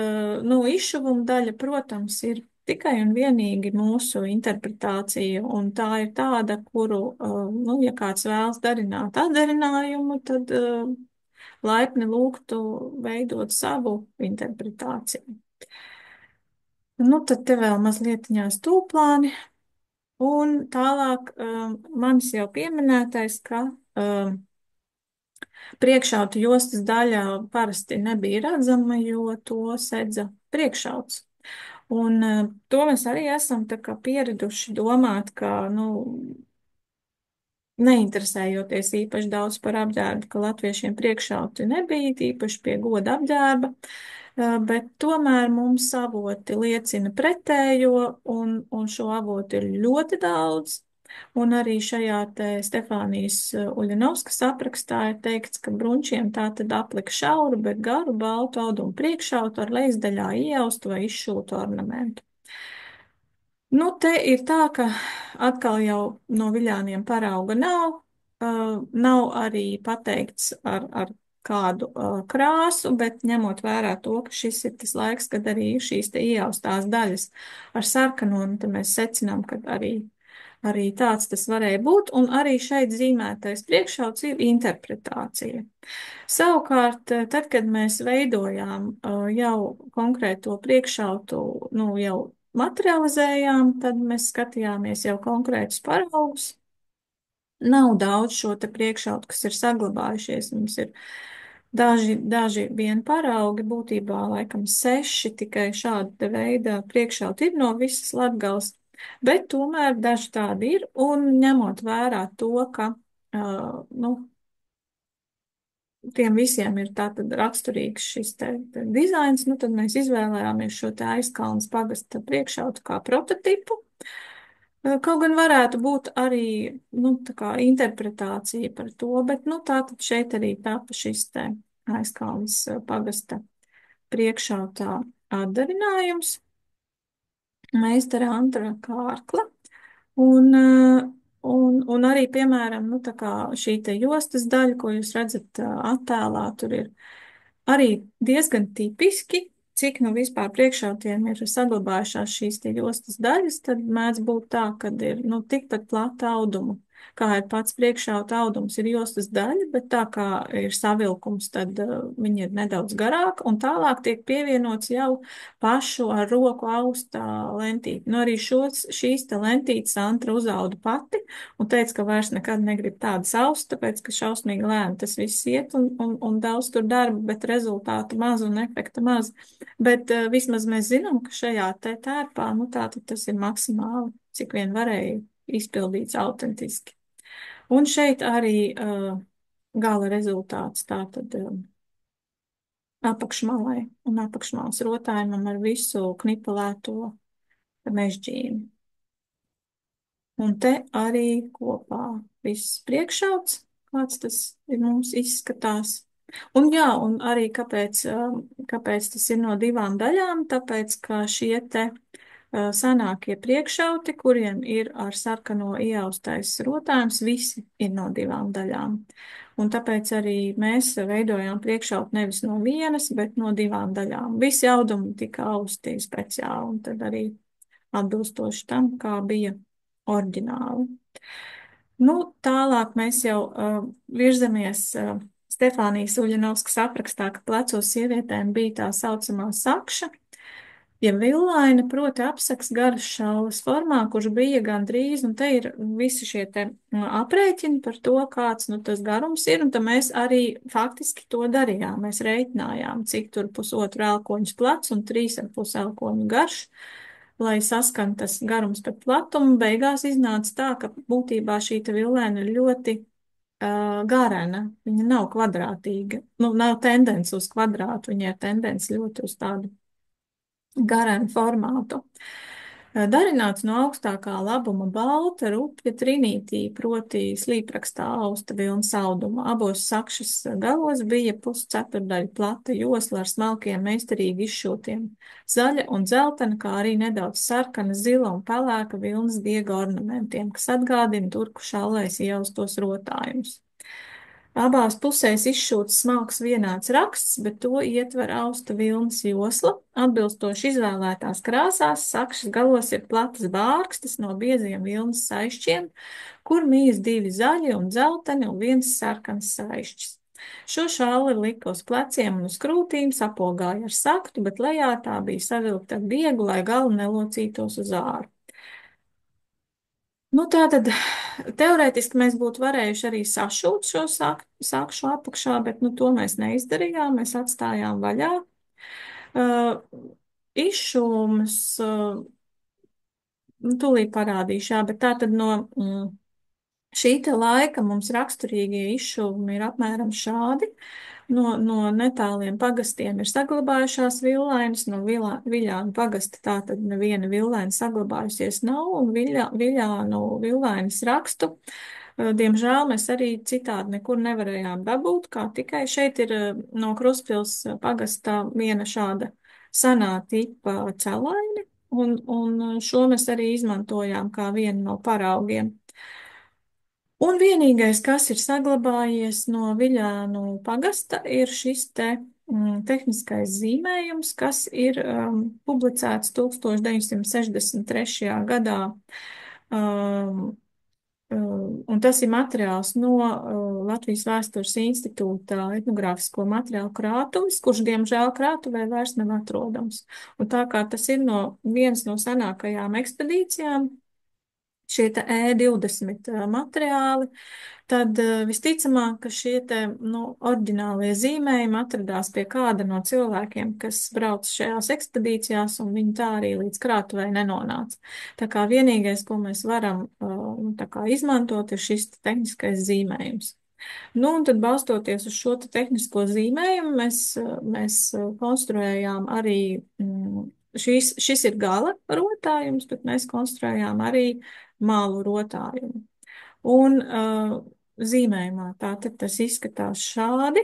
nu, izšuvuma daļa, protams, ir tikai un vienīgi mūsu interpretācija, un tā ir tāda, kuru, nu, ja kāds vēlas darināt atdarinājumu, tad laipni lūgtu veidot savu interpretāciju. Nu, tad te vēl mazlietiņās tūplāni. Un tālāk manis jau pieminētais, ka priekšautu jostas daļā parasti nebija redzama, jo to sedza priekšauts. Un to mēs arī esam tā kā pieraduši domāt, ka, nu, neinteresējoties īpaši daudz par apģērbu, ka latviešiem priekšauti nebija, īpaši pie goda apģērba, bet tomēr mums avoti liecina pretējo, un šo avotu ir ļoti daudz. Un arī šajā te Stefānijas Uļanovskas aprakstā ir teikts, ka brunčiem tā tad aplika šauru, bet garu baltu audumu priekšautu ar lejasdaļā iejaustu vai izšūtu ornamentu. Nu, te ir tā, ka atkal jau no viļāniem parauga nav, nav arī pateikts ar kādu krāsu, bet ņemot vērā to, ka šis ir tas laiks, kad arī šīs te iejaustās daļas ar sarkano, un tad mēs secinām, ka arī tāds tas varēja būt, un arī šeit zīmētais priekšauts ir interpretācija. Savukārt, tad, kad mēs veidojām jau konkrēto priekšautu, nu, jau materializējām, tad mēs skatījāmies jau konkrētus paraugus. Nav daudz šo te priekšautu, kas ir saglabājušies. Mums ir daži vien paraugi, būtībā laikam 6, tikai šāda veida priekšauti ir no visas Latgales. bet tomēr daži tādi ir, un ņemot vērā to, ka, nu, tiem visiem ir tātad raksturīgs šis te dizains, nu, tad mēs izvēlējāmies šo te Aizkalnes pagasta priekšautu kā prototipu. Kaut gan varētu būt arī, nu, tā kā interpretācija par to, bet, nu, tātad šeit arī tapa šis te Aizkalnes pagasta priekšautā atdarinājums, meistara Antra Kārkla. Un arī, piemēram, nu, tā kā šī te jostas daļa, ko jūs redzat attēlā, tur ir arī diezgan tipiski, cik nu vispār priekšautiem ir saglabājušās šīs te jostas daļas, tad mēdz būt tā, ka ir, nu, tikpat plata auduma. Kā ir pats priekšauta audums, ir jostas daļa, bet tā kā ir savilkums, tad viņi ir nedaudz garāka, un tālāk tiek pievienots jau pašu ar roku austā lentīti. Nu, arī šīs te lentītes Antra uzauda pati un teica, ka vairs nekad negrib tādas aust, tāpēc, ka šausmīgi lēni tas viss iet un daudz tur darba, bet rezultātu maz un efekta maz. Bet vismaz mēs zinām, ka šajā te tērpā, nu tā tad tas ir maksimāli, cik vien varēja izpildīts autentiski. Un šeit arī gala rezultāts tātad apakšmalai un apakšmalas rotājumam ar visu knipelēto mežģīnu. Un te arī kopā viss priekšauts, kāds tas ir mums izskatās. Un jā, un arī kāpēc tas ir no divām daļām, tāpēc, ka šie te senākie priekšauti, kuriem ir ar sarkano ieaustais rotājums, visi ir no divām daļām. Un tāpēc arī mēs veidojām priekšautu nevis no vienas, bet no divām daļām. Visi audumi tika austi speciāli, un tad arī atbilstoši tam, kā bija oriģināli. Nu, tālāk mēs jau virzamies Stefānijas Uļanovskas aprakstā, ka plecos sievietēm bija tā saucamā sakša, ja villaina, proti apsaks garas šaulas formā, kurš bija gandrīz, un te ir visi šie te aprēķini par to, kāds, nu, tas garums ir, un tad mēs arī faktiski to darījām. Mēs reiķinājām, cik tur pusotru elkoņus plats un 3,5 elkoņu garš, lai saskan tas garums pret platumu. Beigās iznāca tā, ka būtībā šī te villaina ir ļoti garena, viņa nav kvadrātīga, nu, nav tendence uz kvadrātu, viņa ir tendence ļoti uz tādu garenu formātu. Darināts no augstākā labuma balta rupja trinītī, proti slīprakstā austa vilnas auduma. Abos sakšas galos bija pusceturdaļa plata josla ar smalkiem meistarīgi izšūtiem zaļa un dzeltena, kā arī nedaudz sarkana, zila un pelēka vilnas diega ornamentiem, kas atgādina turku šallēs ieaustos rotājumus. Abās pusēs izšūts smalks vienāds raksts, bet to ietver austa vilnas josla. Atbilstoši izvēlētās krāsās, sakšas galos ir platas bārkstes no bieziem vilnas saišķiem, kur mijas 2 zaļi un dzelteni un 1 sarkans saišķis. Šo šalli lika uz pleciem un uz krūtīm, sapogāja ar saktu, bet lejā tā bija savilkta ar diegu, lai galu nelocītos uz āru. Nu, tā tad teorētiski mēs būtu varējuši arī sašūt šo sakšu apakšā, bet nu, to mēs neizdarījām, mēs atstājām vaļā. Izšūmas, tūlīt parādīšu, jā, bet tā tad no šī te laika mums raksturīgie izšūmi ir apmēram šādi. No netāliem pagastiem ir saglabājušās villainas, no Viļānu pagasta tā tad neviena villaina saglabājusies nav, un Viļānu villainas rakstu. Diemžēl mēs arī citādi nekur nevarējām dabūt, kā tikai šeit ir no Kruspils pagasta viena šāda senā tipa celaini, un šo mēs arī izmantojām kā vienu no paraugiem. Un vienīgais, kas ir saglabājies no Viļānu pagasta, ir šis te tehniskais zīmējums, kas ir publicēts 1963. gadā. Un tas ir materiāls no Latvijas Vēstures institūta etnogrāfisko materiālu krātuves, kurš, diemžēl, krātuvē vairs nav atrodams. Un tā kā tas ir viens no senākajām ekspedīcijām, šie te E20 materiāli, tad visticamāk, ka šie te, nu, oriģinālie zīmējumi atradās pie kāda no cilvēkiem, kas brauc šajās ekspedīcijās, un viņi tā arī līdz krātuvei nenonāca. Tā kā vienīgais, ko mēs varam, nu, tā kā izmantot, ir šis tehniskais zīmējums. Nu, un tad balstoties uz šo te tehnisko zīmējumu, mēs konstruējām arī, šis ir gala rotājums, bet mēs konstruējām arī mālu rotājumu. Un zīmējumā tātad tas izskatās šādi,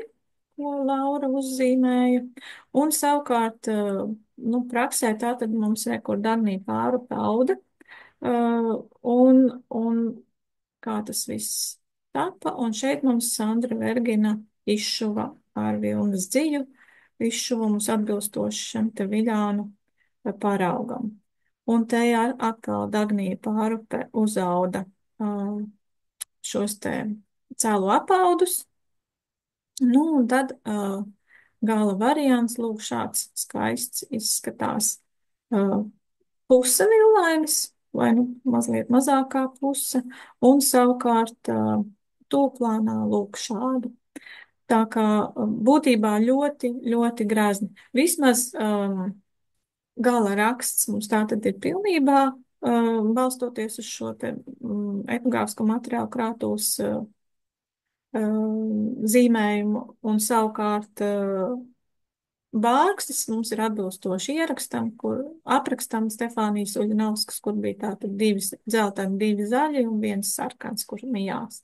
ko Laura uzzīmēja. Un savukārt, nu, praksē tātad mums rekur Dagnija pāru pauda. Un kā tas viss tapa, un šeit mums Sandra Vergina izšuva ar vilnas dziju, izšuva mums atbilstoši šim te viļānu paraugam. Un te atkal Dagnija Pārupe uzauda šos te cēlu apaudus. Nu, un tad gala variants, lūk, šāds skaists izskatās. Puse villainas, vai nu mazliet mazākā puse, un savukārt tūplānā lūk šādu. Tā kā būtībā ļoti, ļoti grazni. Vismaz gala raksts mums tātad ir pilnībā balstoties uz šo te etnogrāfisko materiālu krātūs zīmējumu, un savukārt Bārkstis mums ir atbilstoši ierakstam, kur aprakstam Stefānijas Uļinovskas, kur bija tātad divi dzelteni, divi zaļi un viens sarkans, kur mijās.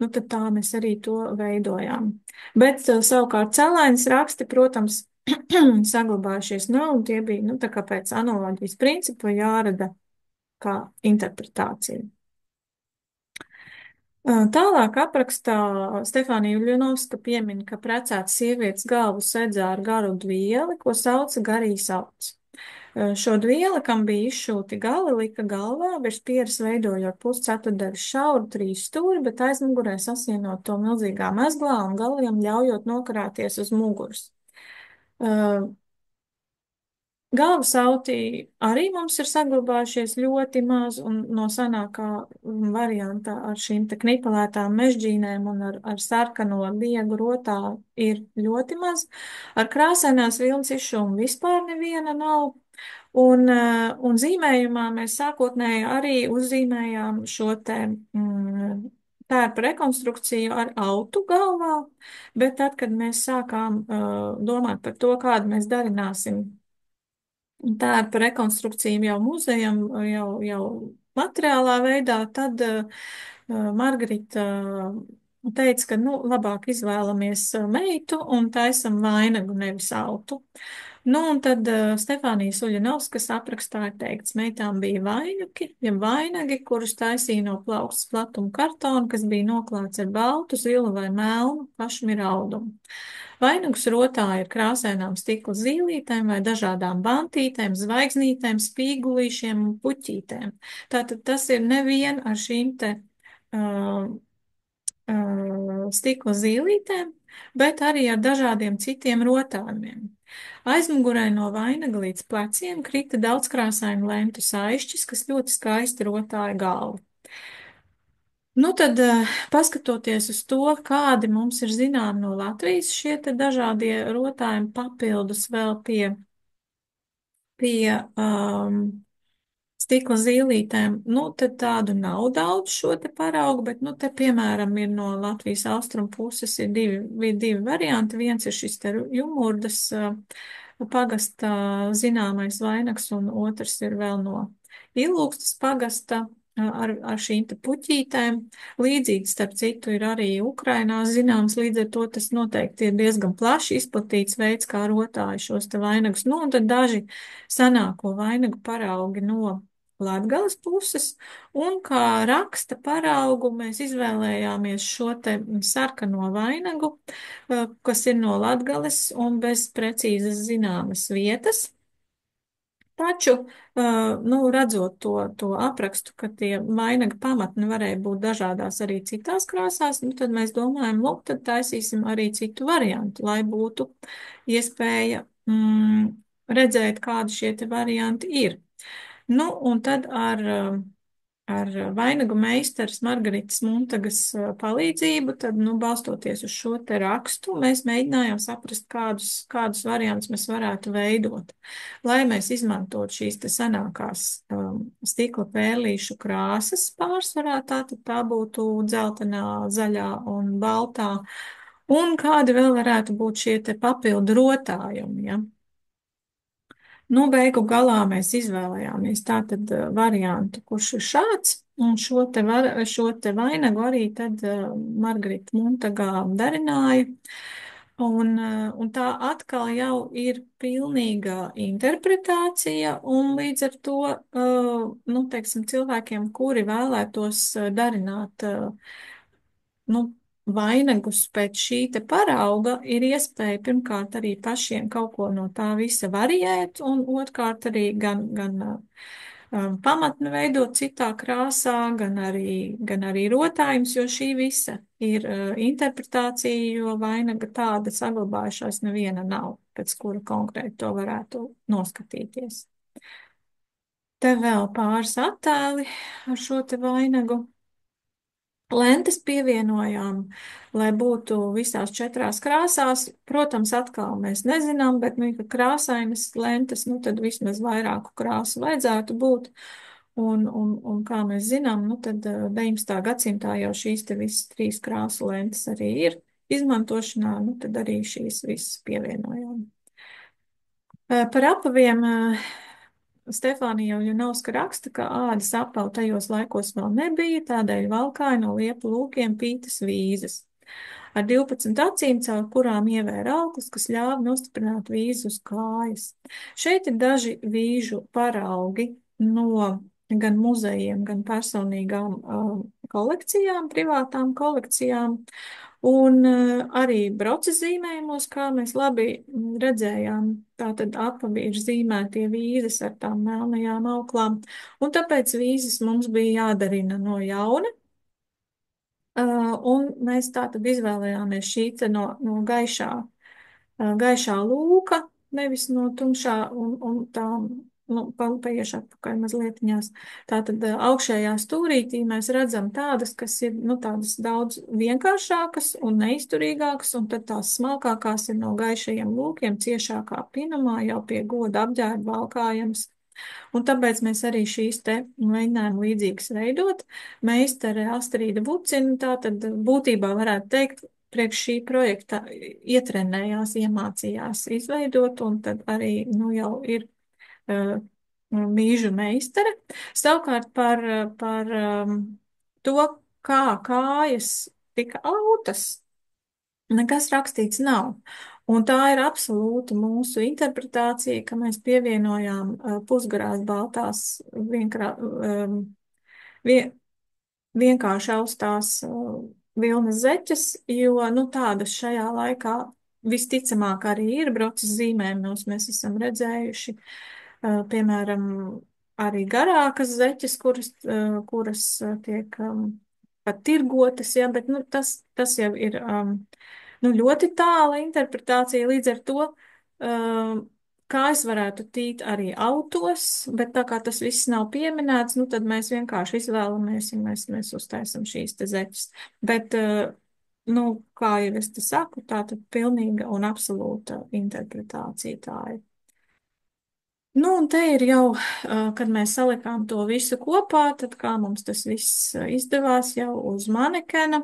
Nu, tad tā mēs arī to veidojām. Bet savukārt celainas raksti, protams, saglabājušies nav, un tie bija, nu, tā kā pēc analoģijas principa jārada kā interpretācija. Tālāk aprakstā Stefānija Uļinovska piemin, ka precētas sievietes galvu sedzā ar garu dvieli, ko sauca garīs auts. Šo dvieli, kam bija izšūti gali, lika galvā, virs pieres veidojot pusceturdaļu šauru trīs stūri, bet aizmugurē sasienot to milzīgā mezglā un galiem ļaujot nokarāties uz muguras. Galvas autī arī mums ir saglabājušies ļoti maz, un no senākā variantā ar šīm te knipelētām mežģīnēm un ar sarkano diegu rotā ir ļoti maz. Ar krāsainās vilnas izšumu vispār neviena nav. Un zīmējumā mēs sākotnēji arī uzzīmējām šo te tērpa rekonstrukciju ar autu galvā, bet tad, kad mēs sākām domāt par to, kādu mēs darināsim tā ir par rekonstrukcijām jau muzejam, jau materiālā veidā, tad Margarita teica, ka, nu, labāk izvēlamies meitu un taisam vainagu, nevis autu. Nu, un tad Stefānijas Uļinovskas aprakstā ir teikts, meitām bija vainagi, ja vainagi, kurus taisīja no plaukstas platuma kartona, kas bija noklāts ar baltu, zilu vai melnu kašmira audumu. Vainagus rotāja ar krāsainām stikla zīlītēm vai dažādām bantītēm, zvaigznītēm, spīgulīšiem un puķītēm. Tātad tas ir nevien ar šīm te stikla zīlītēm, bet arī ar dažādiem citiem rotājumiem. Aizmugurē no vainaga līdz pleciem krita daudzkrāsainu lentu saišķis, kas ļoti skaisti rotāja galvu. Nu tad, paskatoties uz to, kādi mums ir zināmi no Latvijas šie te dažādie rotājumi papildus vēl pie stikla zīlītēm, nu, tad tādu nav daudz šo te paraugu, bet, nu, te, piemēram, ir no Latvijas austrumu puses ir divi varianti. Viens ir šis te Jumurdas pagasta zināmais vainags, un otrs ir vēl no Ilūgstas pagasta ar šīm te puķītēm. Līdzīgi, starp citu, ir arī Ukrainā zināms, līdz ar to tas noteikti ir diezgan plaši izplatīts veids, kā rotāja šos te vainagus. Nu, un tad daži senāko vainagu paraugi no Latgales puses, un kā raksta paraugu mēs izvēlējāmies šo te sarkano vainagu, kas ir no Latgales un bez precīzas zināmas vietas. Taču, nu, redzot to aprakstu, ka tie vainaga pamatni varēja būt dažādās arī citās krāsās, nu, tad mēs domājam, lūk, tad taisīsim arī citu variantu, lai būtu iespēja redzēt, kādi šie te varianti ir. Nu, un tad ar ar vainagu meistaras Margaritas Muntagas palīdzību, tad, nu, balstoties uz šo te rakstu, mēs mēģinājām saprast, kādus variantus mēs varētu veidot, lai mēs izmantot šīs te senākās stikla pērlīšu krāsas pārsvarā, tātad tā būtu dzeltenā, zaļā un baltā, un kādi vēl varētu būt šie te papildu rotājumi, ja? Nu, beigu galā mēs izvēlējāmies tātad variantu, kurš ir šāds, un šo te vainagu arī tad Margarita Muntagā darināja. Un tā atkal jau ir pilnīga interpretācija, un līdz ar to, nu, teiksim, cilvēkiem, kuri vēlētos darināt nu, vainagus pēc šī te parauga, ir iespēja pirmkārt arī pašiem kaut ko no tā visa variēt, un otrkārt arī pamatni veidot citā krāsā, gan arī rotājums, jo šī visa ir interpretācija, jo vainaga tāda saglabājušās neviena nav, pēc kura konkrēti to varētu noskatīties. Te vēl pāris attēli ar šo te vainagu. Lentes pievienojām, lai būtu visās četrās krāsās. Protams, atkal mēs nezinām, bet, nu, ja krāsainas lentes, nu, tad vismaz vairāku krāsu vajadzētu būt. Un kā mēs zinām, nu, tad 19. gadsimtā jau šīs te visas trīs krāsu lentes arī ir izmantošanā, nu, tad arī šīs visas pievienojām. Par apaviem Stefānija Janovska raksta, ka ādas apavu tajos laikos vēl nebija, tādēļ valkāja no liepu lūkiem pītas vīzes. Ar 12 acīm, caur kurām ievēra auklis, kas ļāva nostiprināt vīzu uz kājas. Šeit ir daži vīžu paraugi no gan muzejiem, gan personīgām kolekcijām, privātām kolekcijām. Un arī broces zīmējumos, kā mēs labi redzējām, tātad apavi ir zīmētie vīzes ar tām melnajām auklām, un tāpēc vīzes mums bija jādarina no jauna. Un mēs tātad izvēlējāmies šī te no gaišā lūka, nevis no tumšā un tām, nu, paiešu atpakaļ mazlietiņās. Tātad augšējā stūrītī mēs redzam tādas, kas ir, nu, tādas daudz vienkāršākas un neizturīgākas, un tad tās smalkākās ir no gaišajiem lūkiem, ciešākā pinumā, jau pie goda apģērba valkājams. Un tāpēc mēs arī šīs te mēģinājām līdzīgas veidot. Meistare Astrīda Vucina tā tad būtībā varētu teikt, priekš šī projekta ietrenējās, iemācījās izveidot, un tad arī, nu, jau ir mīžu meistare. Savukārt par to, kā kājas tika autas, nekas rakstīts nav. Un tā ir absolūti mūsu interpretācija, ka mēs pievienojām pusgarās baltās vien, vienkārši austās vilnas zeķes, jo, nu, tādas šajā laikā visticamāk arī ir broces zīmējumos. Mēs esam redzējuši, piemēram, arī garākas zeķes, kuras tiek pat tirgotas, ja, bet, nu, tas jau ir nu, ļoti tāla interpretācija, līdz ar to, kā es varētu tīt arī autos, bet tā kā tas viss nav pieminēts, nu, tad mēs vienkārši izvēlamies, ja mēs uztaisam šīs te zeķes. Bet, nu, kā jau es te saku, tā tad pilnīga un absolūta interpretācija tā ir. Nu, un te ir jau, kad mēs salikām to visu kopā, tad kā mums tas viss izdevās jau uz manekena,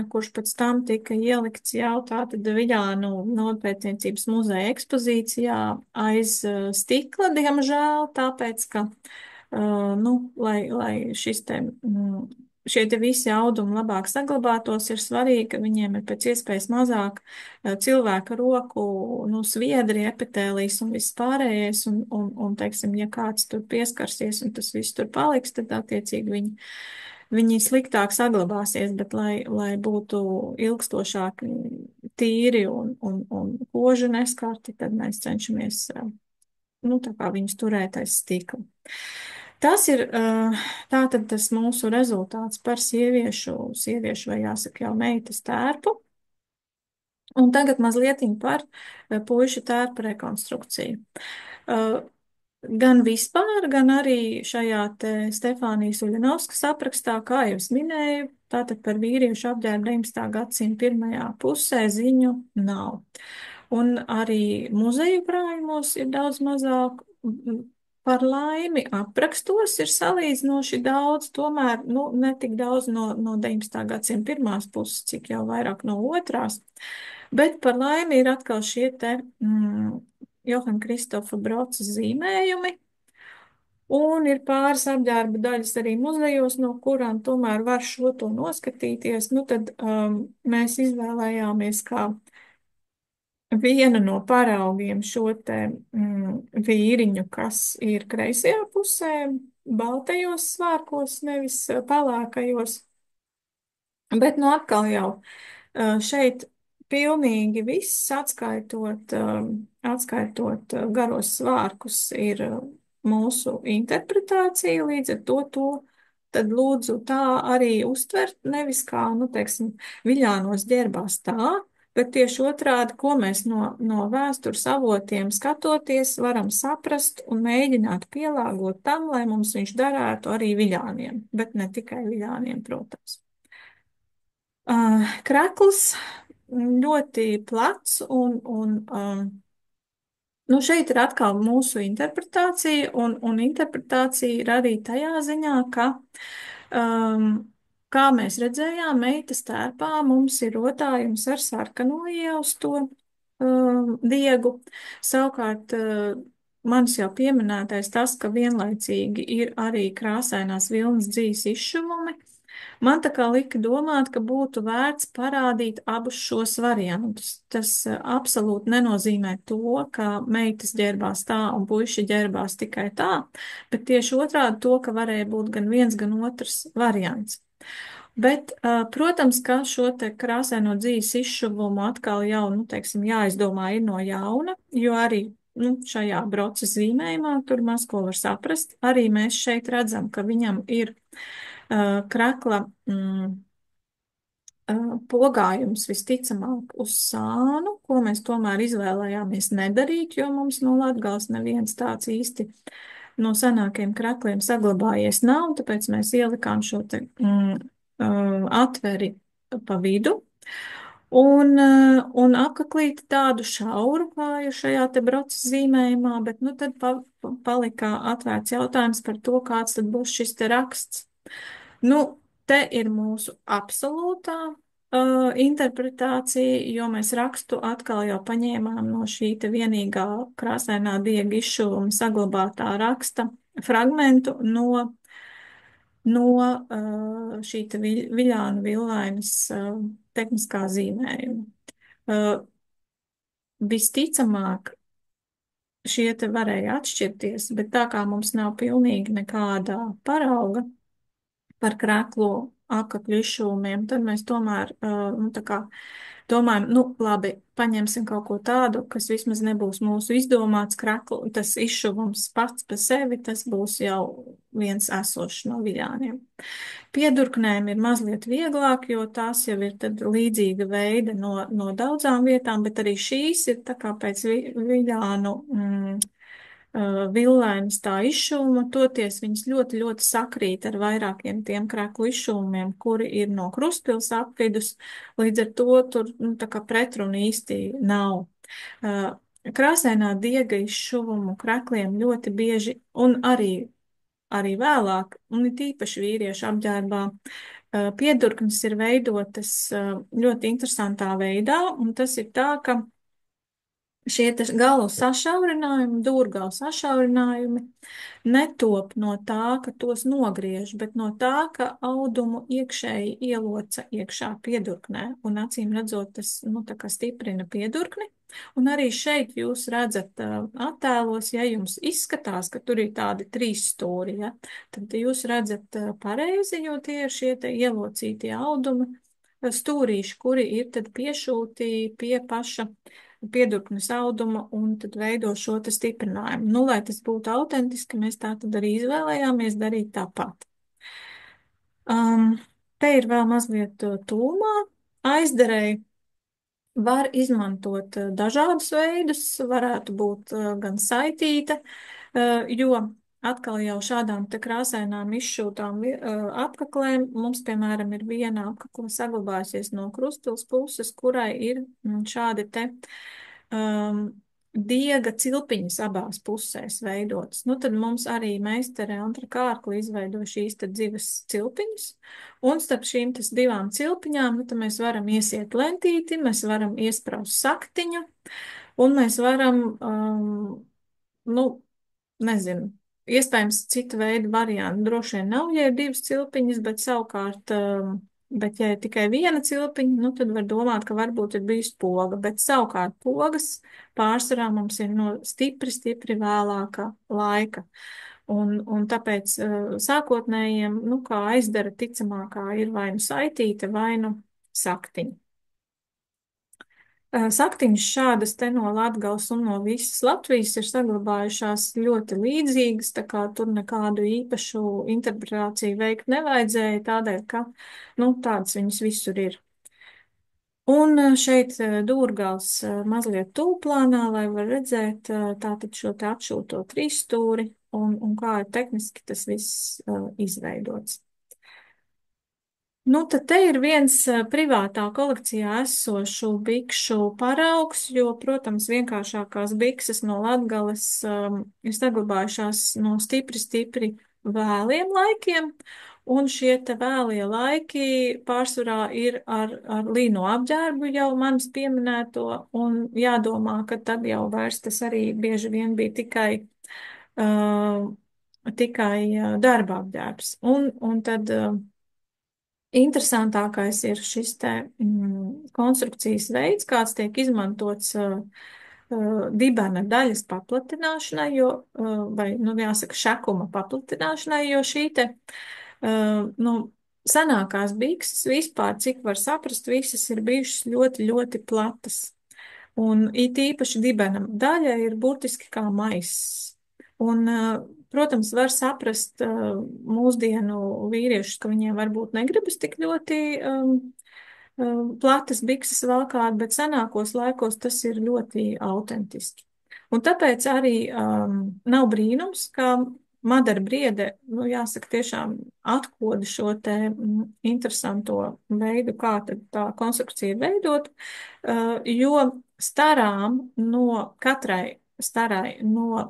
kurš pēc tam tika ielikts jau tātad Viļānu novatpētniecības muzeja ekspozīcijā aiz stikla, diemžēl, tāpēc, ka, nu, lai šis te, šie te visi audumi labāk saglabātos, ir svarīgi, ka viņiem ir pēc iespējas mazāk cilvēka roku, nu, sviedri, epitēlijas un viss pārējais, un, teiksim, ja kāds tur pieskarsies un tas viss tur paliks, tad attiecīgi viņi sliktāk saglabāsies, bet lai būtu ilgstošāk tīri un kožu neskarti, tad mēs cenšamies, nu, tā kā viņus turēt aiz stikla. Tas ir tātad tas mūsu rezultāts par sieviešu vai jāsaka jau meitas tērpu. Un tagad mazliet par puišu tērpu rekonstrukciju. gan vispār, gan arī šajā te Stefānijas Uļanovskas aprakstā, kā jau es minēju, tātad par vīriešu apģērbu 19. gadsimta pirmajā pusē ziņu nav. Un arī muzeju krājumos ir daudz mazāk. Par laimi aprakstos ir salīdzinoši daudz, tomēr, nu, ne tik daudz no 19. gadsimta pirmās puses, cik jau vairāk no otrās. Bet par laimi ir atkal šie te Johana Kristofa Broca zīmējumi, un ir pāris apģērba daļas arī muzejos, no kurām tomēr var šo to noskatīties. Nu, tad mēs izvēlējāmies kā vienu no paraugiem šo te vīriņu, kas ir kreisajā pusē, baltajos svārkos, nevis pelēkajos. Bet nu atkal jau šeit pilnīgi viss, atskaitot garos svārkus, ir mūsu interpretācija, līdz ar to tad lūdzu tā arī uztvert, nevis kā, nu, teiksim, Viļānos ģērbās tā, bet tieši otrādi, ko mēs no vēstures avotiem skatoties, varam saprast un mēģināt pielāgot tam, lai mums viņš darētu arī Viļāniem, bet ne tikai Viļāniem, protams. Krekls ļoti plats un nu šeit ir atkal mūsu interpretācija, un interpretācija ir arī tajā ziņā, ka, kā mēs redzējām, meitas tērpā mums ir rotājums ar sarkano ielsto diegu. Savukārt, manis jau pieminētais tas, ka vienlaicīgi ir arī krāsainās vilnas dzīs izšuvumi. Man tā kā lika domāt, ka būtu vērts parādīt abus šos variantus. Tas absolūti nenozīmē to, ka meitas ģērbās tā un puiši ģērbās tikai tā, bet tieši otrādi to, ka varēja būt gan viens, gan otrs variants. Bet, protams, ka šo te krāsaino dzīves izšuvumu atkal jau, nu, teiksim, jāizdomā ir no jauna, jo arī, nu, šajā broca zīmējumā tur maz ko var saprast. Arī mēs šeit redzam, ka viņam ir krekla pogājums visticamāk uz sānu, ko mēs tomēr izvēlējāmies nedarīt, jo mums no Latgales neviens tāds īsti no senākiem krekliem saglabājies nav, tāpēc mēs ielikām šo te atveri pa vidu. Un apaklīti tādu šauru, kā ir šajā te broca zīmējumā, bet nu tad palika atvērts jautājums par to, kāds tad būs šis te raksts. Nu, te ir mūsu absolūtā interpretācija, jo mēs rakstu atkal jau paņēmām no šī te vienīgā krāsainā diega izšuvuma saglabātā raksta fragmentu no šī te Viļānu Villainas tehniskā zīmējuma. Visticamāk, šie te varēja atšķirties, bet tā kā mums nav pilnīgi nekāda parauga par kreklo akakļu izšūmiem, tad mēs tomēr, nu, tā kā domājam, nu, labi, paņemsim kaut ko tādu, kas vismaz nebūs mūsu izdomāts kreklu, tas izšuvums pats pa sevi, tas būs jau viens esošs no Viļāniem. Piedurknēm ir mazliet vieglāk, jo tās jau ir tad līdzīga veida no daudzām vietām, bet arī šīs ir tā kā pēc Viļānu villainas tā izšūma, toties viņas ļoti, ļoti sakrīt ar vairākiem tiem kreklu izšūmiem, kuri ir no Krustpils apvidus, līdz ar to tur, nu, tā kā pretruna īsti nav. Krāsainā diega izšuvumu krekliem ļoti bieži, un arī vēlāk, un it īpaši vīriešu apģērbā, piedurknes ir veidotas ļoti interesantā veidā, un tas ir tā, ka šie galu sašaurinājumi, dūrgalu sašaurinājumi netop no tā, ka tos nogriež, bet no tā, ka audumu iekšēji ieloca iekšā piedurknē, un acīm redzot, tas, nu, tā kā stiprina piedurkni. Un arī šeit jūs redzat attēlos, ja jums izskatās, ka tur ir tādi trīs stūri, ja, tad jūs redzat pareizi, jo tie ir šie te ielocītie audumi stūrīši, kuri ir tad piešūti pie paša piedurknes auduma un tad veido šo te stiprinājumu. Nu, lai tas būtu autentiski, mēs tā tad arī izvēlējāmies darīt tāpat. Te ir vēl mazliet tūmā. Aizderēji var izmantot dažādus veidus, varētu būt gan saitīta, Jo atkal jau šādām te krāsainām izšūtām apaklēm mums, piemēram, ir viena apakla saglabājusies no Krustpils puses, kurai ir šādi te um, diega cilpiņas abās pusēs veidotas. Nu, tad mums arī meistere Antra Kārkli izveido šīs te divas cilpiņas, un starp šīm tas divām cilpiņām, nu, tad mēs varam iesiet lentīti, mēs varam iespraust saktiņu, un mēs varam, nu, nezinu, iespējams, cita veida varianti. Droši vien nav, ja ir divas cilpiņas, bet savukārt, bet ja ir tikai viena cilpiņa, nu tad var domāt, ka varbūt ir bijis poga, bet savukārt pogas pārsvarā mums ir no stipri, stipri vēlāka laika. Un tāpēc sākotnējiem, nu, kā aizdara ticamākā ir vai nu saitīta, vai nu saktiņa. Saktiņas šādas te no Latgales un no visas Latvijas ir saglabājušās ļoti līdzīgas, tā kā tur nekādu īpašu interpretāciju veikt nevajadzēja, tādēļ, ka, nu, tādas viņas visur ir. Un šeit dūrgals mazliet tūplānā, lai var redzēt tātad šo te atšūto trīsstūri un kā ir tehniski tas viss izveidots. Nu, tad te ir viens privātā kolekcijā esošu bikšu paraugs, jo, protams, vienkāršākās bikses no Latgales ir saglabājušās no stipri, stipri vēliem laikiem, un šie te vēlie laiki pārsvarā ir ar līno apģērbu jau manis pieminēto, un jādomā, ka tad jau vairs tas arī bieži vien bija uh, tikai darba apģērbs. Un tad interesantākais ir šis te konstrukcijas veids, kāds tiek izmantots dibena daļas paplatināšanai, jo, vai, nu, jāsaka, šakuma paplatināšanai, jo šī te, nu, senākās bikses vispār, cik var saprast, visas ir bijušas ļoti, ļoti platas. Un it īpaši dibena daļa ir burtiski kā maiss. Un, protams, var saprast mūsdienu vīriešus, ka viņiem varbūt negribas tik ļoti platas bikses valkāt, bet senākos laikos tas ir ļoti autentiski. Un tāpēc arī nav brīnums, ka Madara Briede, nu, jāsaka, tiešām atkoda šo te interesanto veidu, kā tad tā konstrukcija ir veidot, jo starām no katrai starai no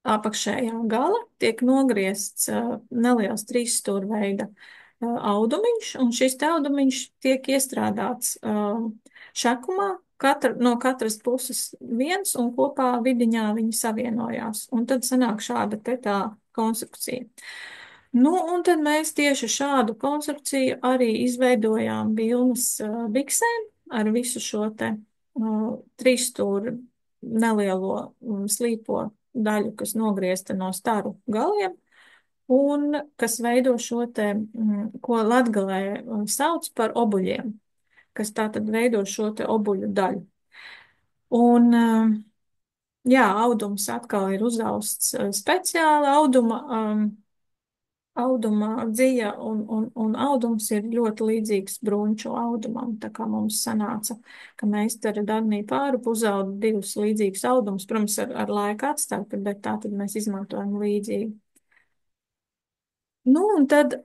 apakšējā gala tiek nogriezts neliels trīsstūrveida audumiņš, un šis te audumiņš tiek iestrādāts šakumā, no katras puses viens, un kopā vidiņā viņi savienojās. Un tad sanāk šāda te tā konstrukcija. Nu, un tad mēs tieši šādu konstrukciju arī izveidojām Vilnas biksēm ar visu šo te trīsstūru nelielo slīpo daļu, kas nogriezta no staru galiem, un kas veido šo te, ko latgalē sauc par obuļiem, kas tātad veido šo te obuļu daļu. Un, jā, audums atkal ir uzausts speciāli, auduma dzija un audums ir ļoti līdzīgs brunču audumam, tā kā mums sanāca, ka meistara Dagnija Pārup uzauda divus līdzīgus audumus, protams, ar laika atstarpi, bet tā tad mēs izmantojam līdzīgi. Nu, un tad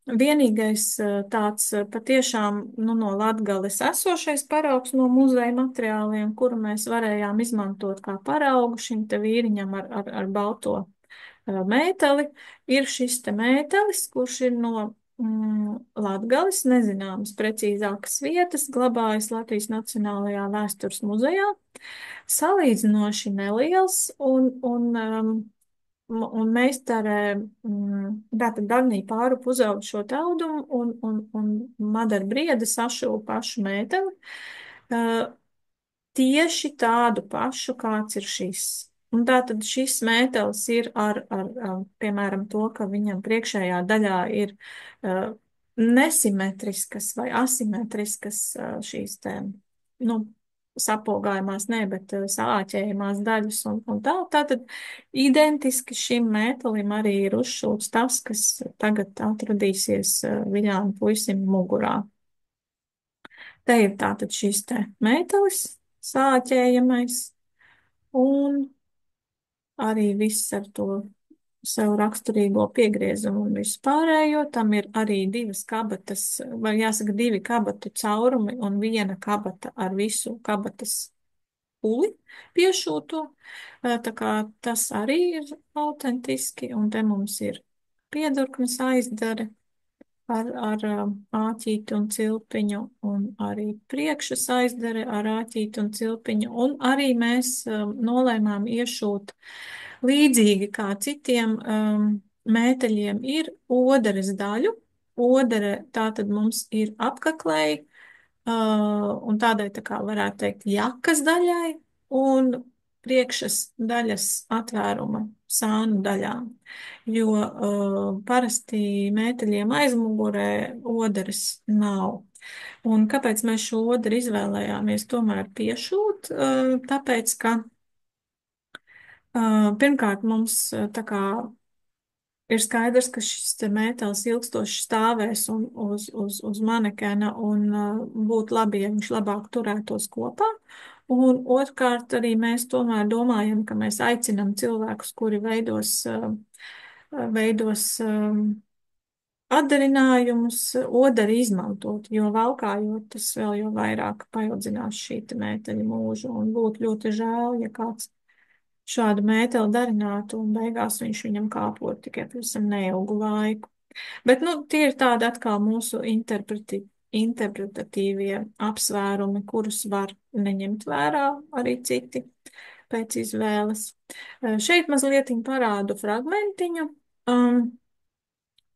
vienīgais tāds patiešām nu, no Latgales esošais paraugs no muzeja materiāliem, kuru mēs varējām izmantot kā paraugu šim te vīriņam ar balto mēteli, ir šis te mētelis, kurš ir no Latgales, nezināmas precīzākas vietas, glabājas Latvijas Nacionālajā vēstures muzejā, salīdzinoši neliels un meistarē, tātad Dagnija Pārup uzauga šo taudumu un Madara Briede sašuva pašu mēteli, tieši tādu pašu, kāds ir šis. Un tātad šis mētelis ir piemēram, to, ka viņam priekšējā daļā ir nesimetriskas vai asimetriskas šīs te, nu, sapogājumās, ne, bet sāķējumās daļas un tā. Tātad identiski šim mētelim arī ir uzšūts tas, kas tagad atradīsies Viļāna puisim mugurā. Te ir tātad šis te mētelis, sāķējamais, un arī viss ar to sev raksturīgo piegriezumu un visu pārējo. Tam ir arī divas kabatas, vai jāsaka, divi kabatu caurumi un viena kabata ar visu kabatas puli piešūto. Tā kā tas arī ir autentiski, un te mums ir piedurknes aizdare ar āķīti un cilpiņu, un arī priekšas aizdare ar āķīti un cilpiņu, un arī mēs nolēmām iešūt līdzīgi kā citiem mēteļiem ir oderes daļu. Odere tātad mums ir apkaklēji, un tādai tā kā varētu teikt jakas daļai, un priekšas daļas atvēruma sānu daļām, jo parasti mēteļiem aizmugurē oderes nav. Un kāpēc mēs šo oderi izvēlējāmies tomēr piešūt? Tāpēc, ka pirmkārt mums tā kā ir skaidrs, ka šis te mētelis ilgstoši stāvēs un uz manekena un būtu labi, ja viņš labāk turētos kopā. Un otrkārt arī mēs tomēr domājam, ka mēs aicinam cilvēkus, kuri veidos atdarinājumus, odari izmantot, jo valkājot tas vēl jau vairāk paildzinās šī te mēteļa mūžu un būtu ļoti žēl, ja kāds šādu mēteli darinātu un beigās viņš viņam kāpot tikai pavisam neilgu laiku. Bet, nu, tie ir tādi atkal mūsu interpretatīvie apsvērumi, kurus var neņemt vērā arī citi pēc izvēles. Šeit mazliet parādu fragmentiņu.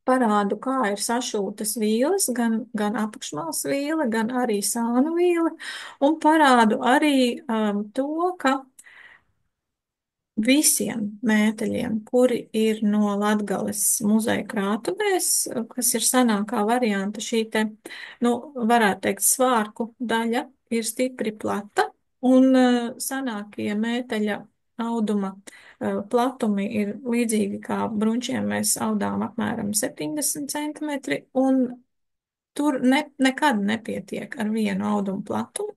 Parādu, kā ir sašūtas vīles, gan apakšmāls vīle, gan arī sānu vīle, un parādu arī to, ka visiem mēteļiem, kuri ir no Latgales muzeja krātuvēs, kas ir senākā varianta, šī te, nu, varētu teikt, svārku daļa ir stipri plata, un senākie mēteļa auduma platumi ir līdzīgi kā bruņķiem mēs audām apmēram 70 centimetri, un tur nekad nepietiek ar vienu audumu platumu,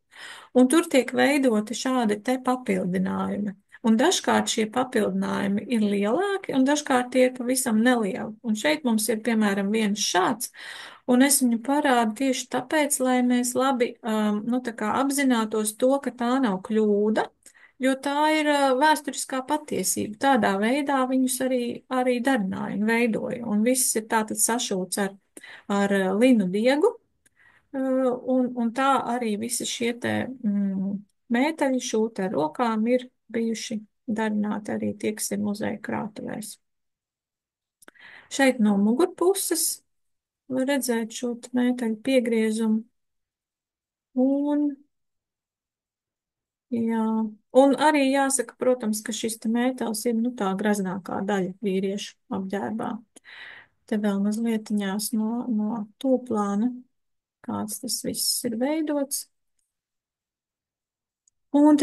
un tur tiek veidoti šādi te papildinājumi. Un dažkārt šie papildinājumi ir lielāki, un dažkārt tie ir pavisam nelieli. Un šeit mums ir, piemēram, viens šāds, un es viņu parādu tieši tāpēc, lai mēs labi, nu, tā kā apzinātos to, ka tā nav kļūda, jo tā ir vēsturiskā patiesība. Tādā veidā viņus arī darināja un veidoja, un viss ir tātad sašūts ar linu diegu, un tā arī visi šie te mēteļi šūta ar rokām ir bijuši darināti arī tie, kas ir muzeja krātuvēs. Šeit no mugurpuses var redzēt šo mēteļu piegriezumu. Jā, un arī jāsaka, protams, ka šis te mētelis ir, nu, tā graznākā daļa vīriešu apģērbā. Te vēl mazlietiņās no tūplāna, kāds tas viss ir veidots. Un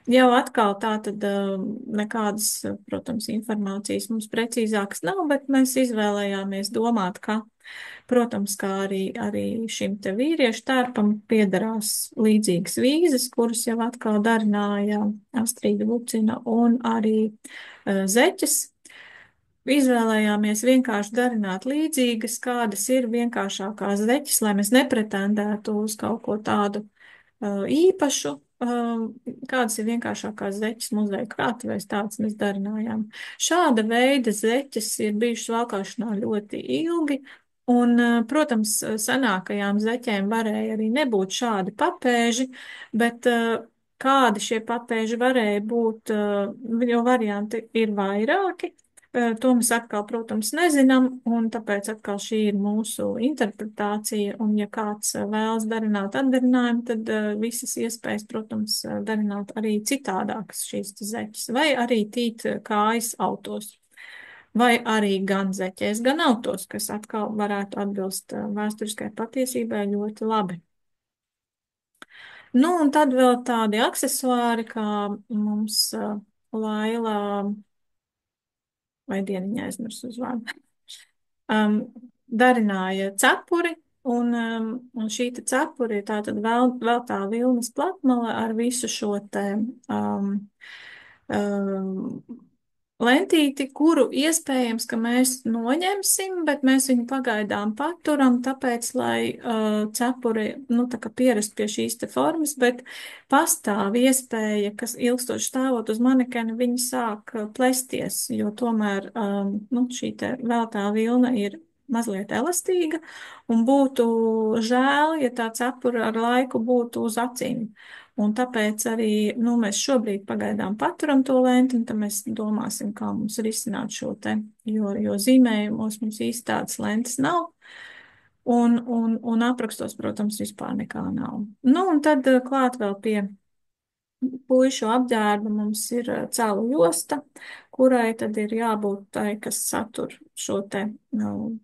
jau atkal tā tad nekādas, protams, informācijas mums precīzākas nav, bet mēs izvēlējāmies domāt, ka, protams, kā arī šim te vīriešu tērpam piederās līdzīgas vīzes, kuras jau atkal darināja Astrīda Lucina un arī zeķes. Izvēlējāmies vienkārši darināt līdzīgas, kādas ir vienkāršākās zeķes, lai mēs nepretendētu uz kaut ko tādu īpašu, kādas ir vienkāršākās zeķes muzeja krātuvēs, tādas mēs darinājām. Šāda veida zeķes ir bijušas valkāšanā ļoti ilgi, un, protams, senākajām zeķēm varēja arī nebūt šādi papēži, bet kādi šie papēži varēja būt, jo varianti ir vairāki. To mēs atkal, protams, nezinām, un tāpēc atkal šī ir mūsu interpretācija, un ja kāds vēlas darināt atdarinājumu, tad visas iespējas, protams, darināt arī citādākas šīs zeķes, vai arī tīt kājas autos, vai arī gan zeķēs, gan autos, kas atkal varētu atbilst vēsturiskai patiesībai ļoti labi. Nu, un tad vēl tādi aksesuāri, kā mums Laila vai Dieniņa aizmirsu uzvārdu. Darināja cepuri, un šī te cepuri ir tātad vēl tā vilnas platmala ar visu šo te um, lentīti, kuru iespējams, ka mēs noņemsim, bet mēs viņu pagaidām paturam, tāpēc, lai cepuri, nu, tā kā pierast pie šīs te formas, bet pastāv iespēja, kas ilgstoši stāvot uz manekena, viņi sāk plesties, jo tomēr, nu, šī te veltā vilna ir mazliet elastīga, un būtu žēl, ja tā cepura ar laiku būtu uz acīm. Un tāpēc arī nu, mēs šobrīd pagaidām paturam to lenti, un tad mēs domāsim, kā mums risināt šo te, jo zīmējumos mums īsti tādas lentes nav, un aprakstos, protams, vispār nekā nav. Nu, un tad klāt vēl pie puišu apģērba mums ir cēlu josta, kurai tad ir jābūt tai, kas satur šo te nu,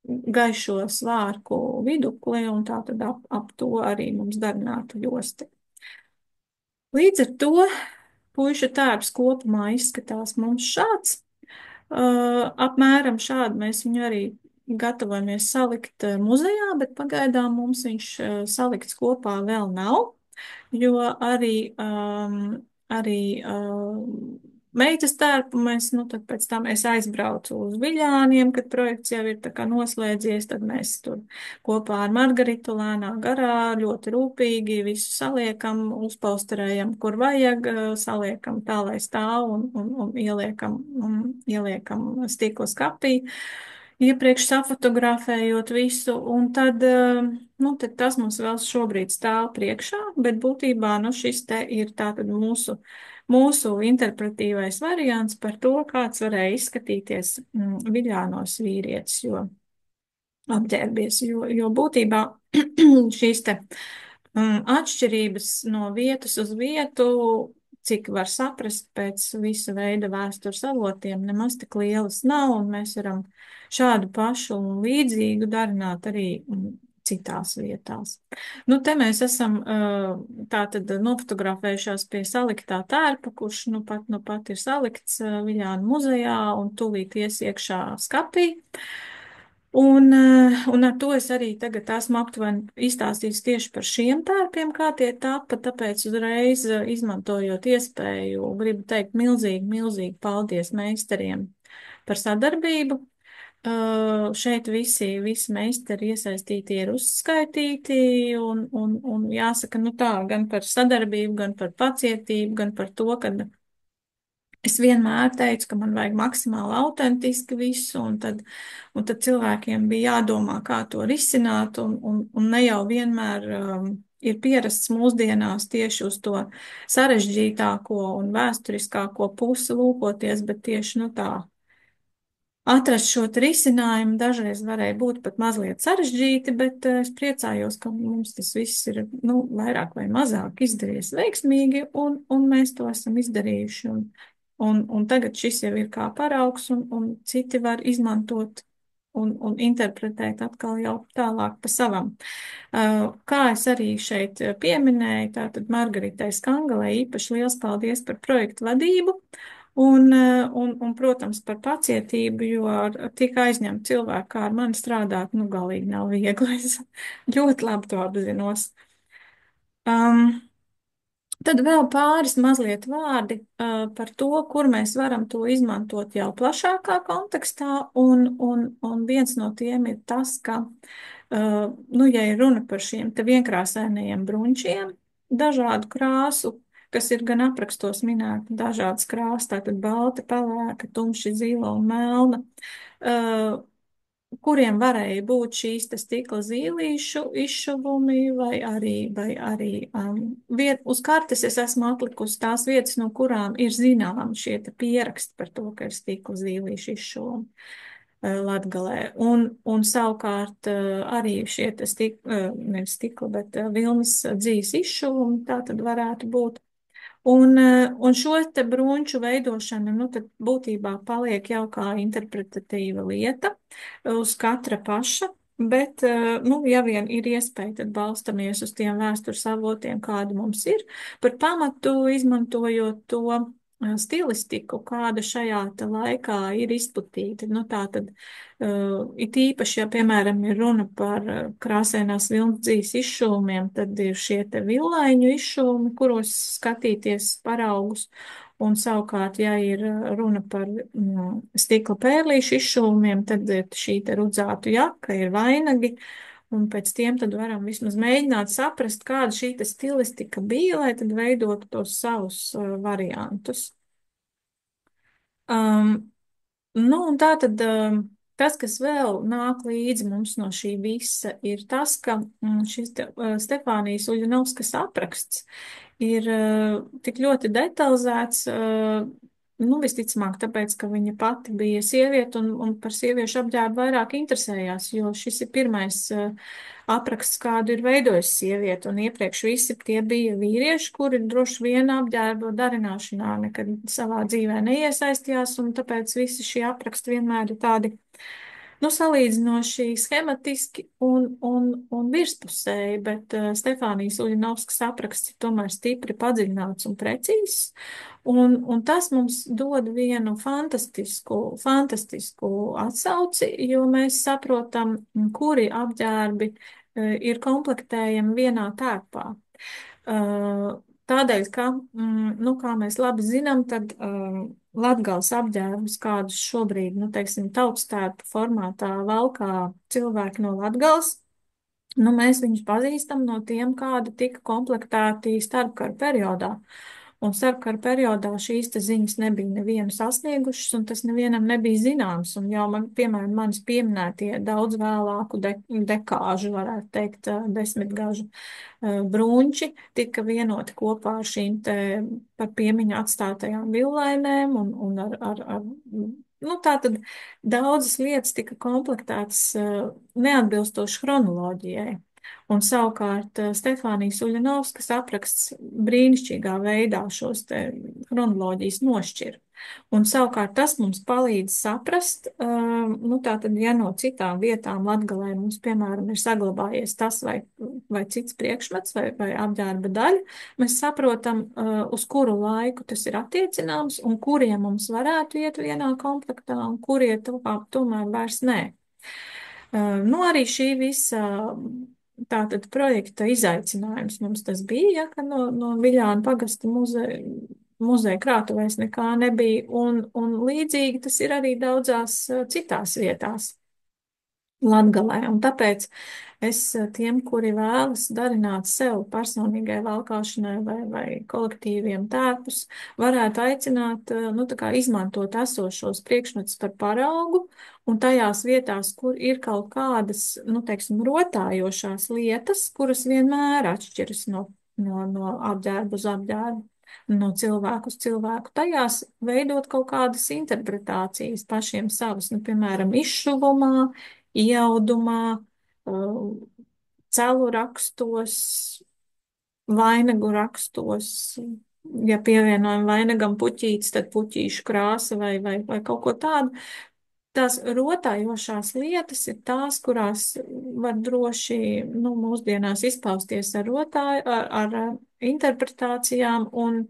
gaišo svārku vidukli, un tā tad ap to arī mums darbināta josta. Līdz ar to puišu tērps kopumā izskatās mums šāds. Apmēram šādi mēs viņu arī gatavojamies salikt muzejā, bet pagaidām mums viņš salikts kopā vēl nav, jo arī meitas tērpu mēs, nu, tad pēc tam es aizbraucu uz Viļāniem, kad projekts jau ir tā kā noslēdzies, tad mēs tur kopā ar Margaritu lēnā garā ļoti rūpīgi visu saliekam, uzpausterējam, kur vajag, saliekam tā, lai stāv un ieliekam stikla skapī iepriekš safotografējot visu, un tad, nu, tad tas mums vēl šobrīd stāv priekšā, bet būtībā, nu, šis te ir tātad mūsu interpretīvais variants par to, kāds varēja izskatīties Viļānos vīrietis, jo apģērbies, jo būtībā šīs te atšķirības no vietas uz vietu, cik var saprast pēc visa veida vēstures avotiem, nemaz tik lielas nav, un mēs varam šādu pašu un līdzīgu darināt arī citās vietās. Nu, te mēs esam tātad nofotografējušās pie saliktā tērpa, kurš nu pat ir salikts Viļānu muzejā un tūlīt ies iekšā skapī. Un ar to es arī tagad esmu aptuveni izstāstījis tieši par šiem tērpiem, kā tie tapa, tāpēc uzreiz izmantojot iespēju, gribu teikt milzīgi paldies meistariem par sadarbību. Šeit visi meistari iesaistīti ir uzskaitīti un jāsaka, nu tā, gan par sadarbību, gan par pacietību, gan par to, ka es vienmēr teicu, ka man vajag maksimāli autentiski visu, un tad cilvēkiem bija jādomā, kā to risināt, un ne jau vienmēr ir pierasts mūsdienās tieši uz to sarežģītāko un vēsturiskāko pusi lūkoties, bet tieši, nu tā, atrast šo risinājumu dažreiz varēja būt pat mazliet sarežģīti, bet es priecājos, ka mums tas viss ir, nu, vairāk vai mazāk izdevies veiksmīgi, un mēs to esam izdarījuši. Un tagad šis jau ir kā paraugs, un citi var izmantot un interpretēt atkal jau tālāk pa savam. Kā es arī šeit pieminēju, tātad Margaritai Skangalē īpaši liels paldies par projektu vadību. Protams, par pacietību, jo ar tik aizņemtu cilvēku, kā ar mani strādāt, nu, galīgi nav viegli. Es ļoti labi to apzinos. Tad vēl pāris mazliet vārdi par to, kur mēs varam to izmantot jau plašākā kontekstā, un viens no tiem ir tas, ka, nu, ja ir runa par šiem te vienkrāsainajiem bruņķiem, dažādu krāsu, kas ir gan aprakstos minēti, dažādas krāsas, tātad balta, pelēka, tumši zila un melna, kuriem varēja būt šīs te stikla zīlīšu izšuvumi, vai arī uz kartes es esmu atlikusi tās vietas, no kurām ir zināmi šie te pieraksti par to, ka ir stikla zīlīšu izšuvumi. Latgalē. Un savukārt arī šie te nevis stikla, bet vilnas dzīs izšuvumi, tā tad varētu būt. Un šo te brunču veidošana, nu, tad būtībā paliek jau kā interpretatīva lieta uz katra paša, bet, nu, ja vien ir iespēja, tad balstamies uz tiem vēstures avotiem, kādi mums ir, par pamatu izmantojot to stilistiku, kāda šajā te laikā ir izplatīta. Nu, tā tad it īpaši, ja, piemēram, ir runa par krāsainās vilnas izšūmiem, tad ir šie te villaiņu izšūmi, kuros skatīties paraugus. Un savukārt, ja ir runa par stikla pērlīšu izšuvumiem, tad ir šī te rudzātu jaka, ir vainagi, un pēc tiem tad varam vismaz mēģināt saprast, kāda šī te stilistika bija, lai tad veidotu tos savus variantus. Um, Nu, un tā tad tas, kas vēl nāk līdzi mums no šī visa, ir tas, ka šis Stefānijas Uļanovskas apraksts ir tik ļoti detalizēts, nu, visticamāk, tāpēc, ka viņa pati bija sieviete un par sieviešu apģērbu vairāk interesējās, jo šis ir pirmais apraksts, kādu ir veidojusi sieviete, un iepriekš visi tie bija vīrieši, kuri droši vien apģērba darināšanā nekad savā dzīvē neiesaistījās, un tāpēc visi šie apraksti vienmēr ir tādi nu, salīdzinoši schematiski un virspusēji, bet Stefānijas Uļinovskas apraksts ir tomēr stipri padziļināts un precīzs, un tas mums dod vienu fantastisku atsauci, jo mēs saprotam, kuri apģērbi ir komplektējami vienā tērpā. Tādēļ, ka, nu, kā mēs labi zinām, tad Latgales apģērbus, kādus šobrīd, nu, teiksim, tautstērpu formātā valkā cilvēki no Latgales, nu, mēs viņus pazīstam no tiem, kādi tika komplektēti starpkara periodā. Un starpkara periodā šīs te ziņas nebija nevienu sasniegušas, un tas nevienam nebija zināms. Un jau, piemēram, manis pieminētie daudz vēlāku dekāžu, varētu teikt, desmitgažu brūņķi tika vienoti kopā ar šīm te par piemiņu atstātajām villainēm un ar nu, tā tad daudzas lietas tika komplektētas neatbilstoši chronoloģijai. Un savukārt Stefānijas Uļanovskas apraksts brīnišķīgā veidā šos te chronoloģijas nošķir. Un savukārt tas mums palīdz saprast, nu tā tad, ja no citām vietām Latgalē mums, piemēram, ir saglabājies tas vai cits priekšmets vai apģērba daļa, mēs saprotam, uz kuru laiku tas ir attiecināms un kuriem mums varētu iet vienā komplektā un kurie tomēr vairs nē. Nu, arī šī visa tātad projekta izaicinājums mums tas bija, ja, ka no Viļāna pagasta muzeja krātuvēs nekā nebija, un līdzīgi tas ir arī daudzās citās vietās Latgalē, un tāpēc es tiem, kuri vēlas darināt sev personīgai valkāšanai vai kolektīviem tērpus, varētu aicināt, nu, tā kā izmantot esošos priekšmetus par paraugu, un tajās vietās, kur ir kaut kādas, nu, teiksim, rotājošās lietas, kuras vienmēr atšķiras no apģērbu uz apģērbu, no cilvēku uz cilvēku, tajās veidot kaut kādas interpretācijas pašiem savas, nu, piemēram, izšuvumā, ieaudumā, celu rakstos, vainagu rakstos. Ja pievienojam vainagam puķītes, tad puķīšu krāsa vai kaut ko tādu. Tās rotājošās lietas ir tās, kurās var droši, nu, mūsdienās izpausties ar rotāju, ar interpretācijām un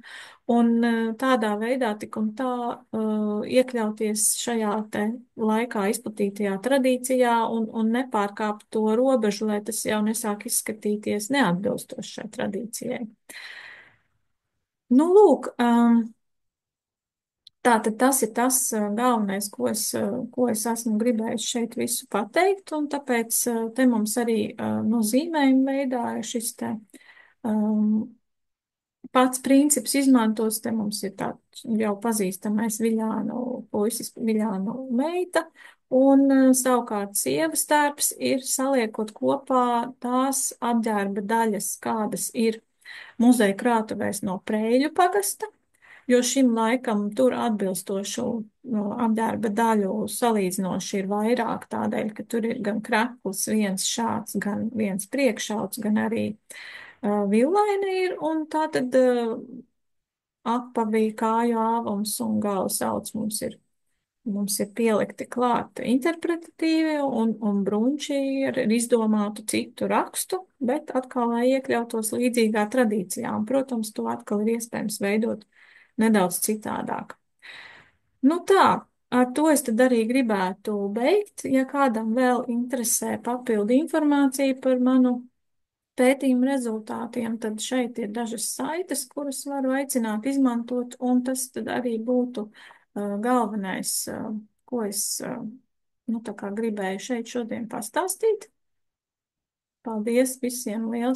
tādā veidā tik un tā iekļauties šajā te laikā izplatītajā tradīcijā un nepārkāpt to robežu, lai tas jau nesāk izskatīties neatbilstoši šai tradīcijai. Nu, lūk, tātad tas ir tas galvenais, ko es esmu gribējis šeit visu pateikt, un tāpēc te mums arī no zīmējuma veidā ir šis te pats princips izmantos, te mums ir tāds jau pazīstamais Viļānu puisis, Viļānu meita, un savukārt sievas tērps ir saliekot kopā tās apģērba daļas, kādas ir muzeja krātuvēs no Prēļu pagasta, jo šim laikam tur atbilstošu apģērba daļu salīdzinoši ir vairāk tādēļ, ka tur ir gan krekls viens šāds, gan viens priekšauts, gan arī villaini ir, un tā tad apavi, kāju āvums un galvas auts mums ir pielikti klāt interpretatīvi, un brunči ir izdomātu citu rakstu, bet atkal, lai iekļautos līdzīgā tradīcijā, un, protams, to atkal ir iespējams veidot nedaudz citādāk. Nu tā, ar to es tad arī gribētu beigt. Ja kādam vēl interesē papildu informācija par manu pētījuma rezultātiem, tad šeit ir dažas saites, kuras varu aicināt izmantot, un tas tad arī būtu galvenais, ko es nu, tā kā gribēju šeit šodien pastāstīt. Paldies visiem liels!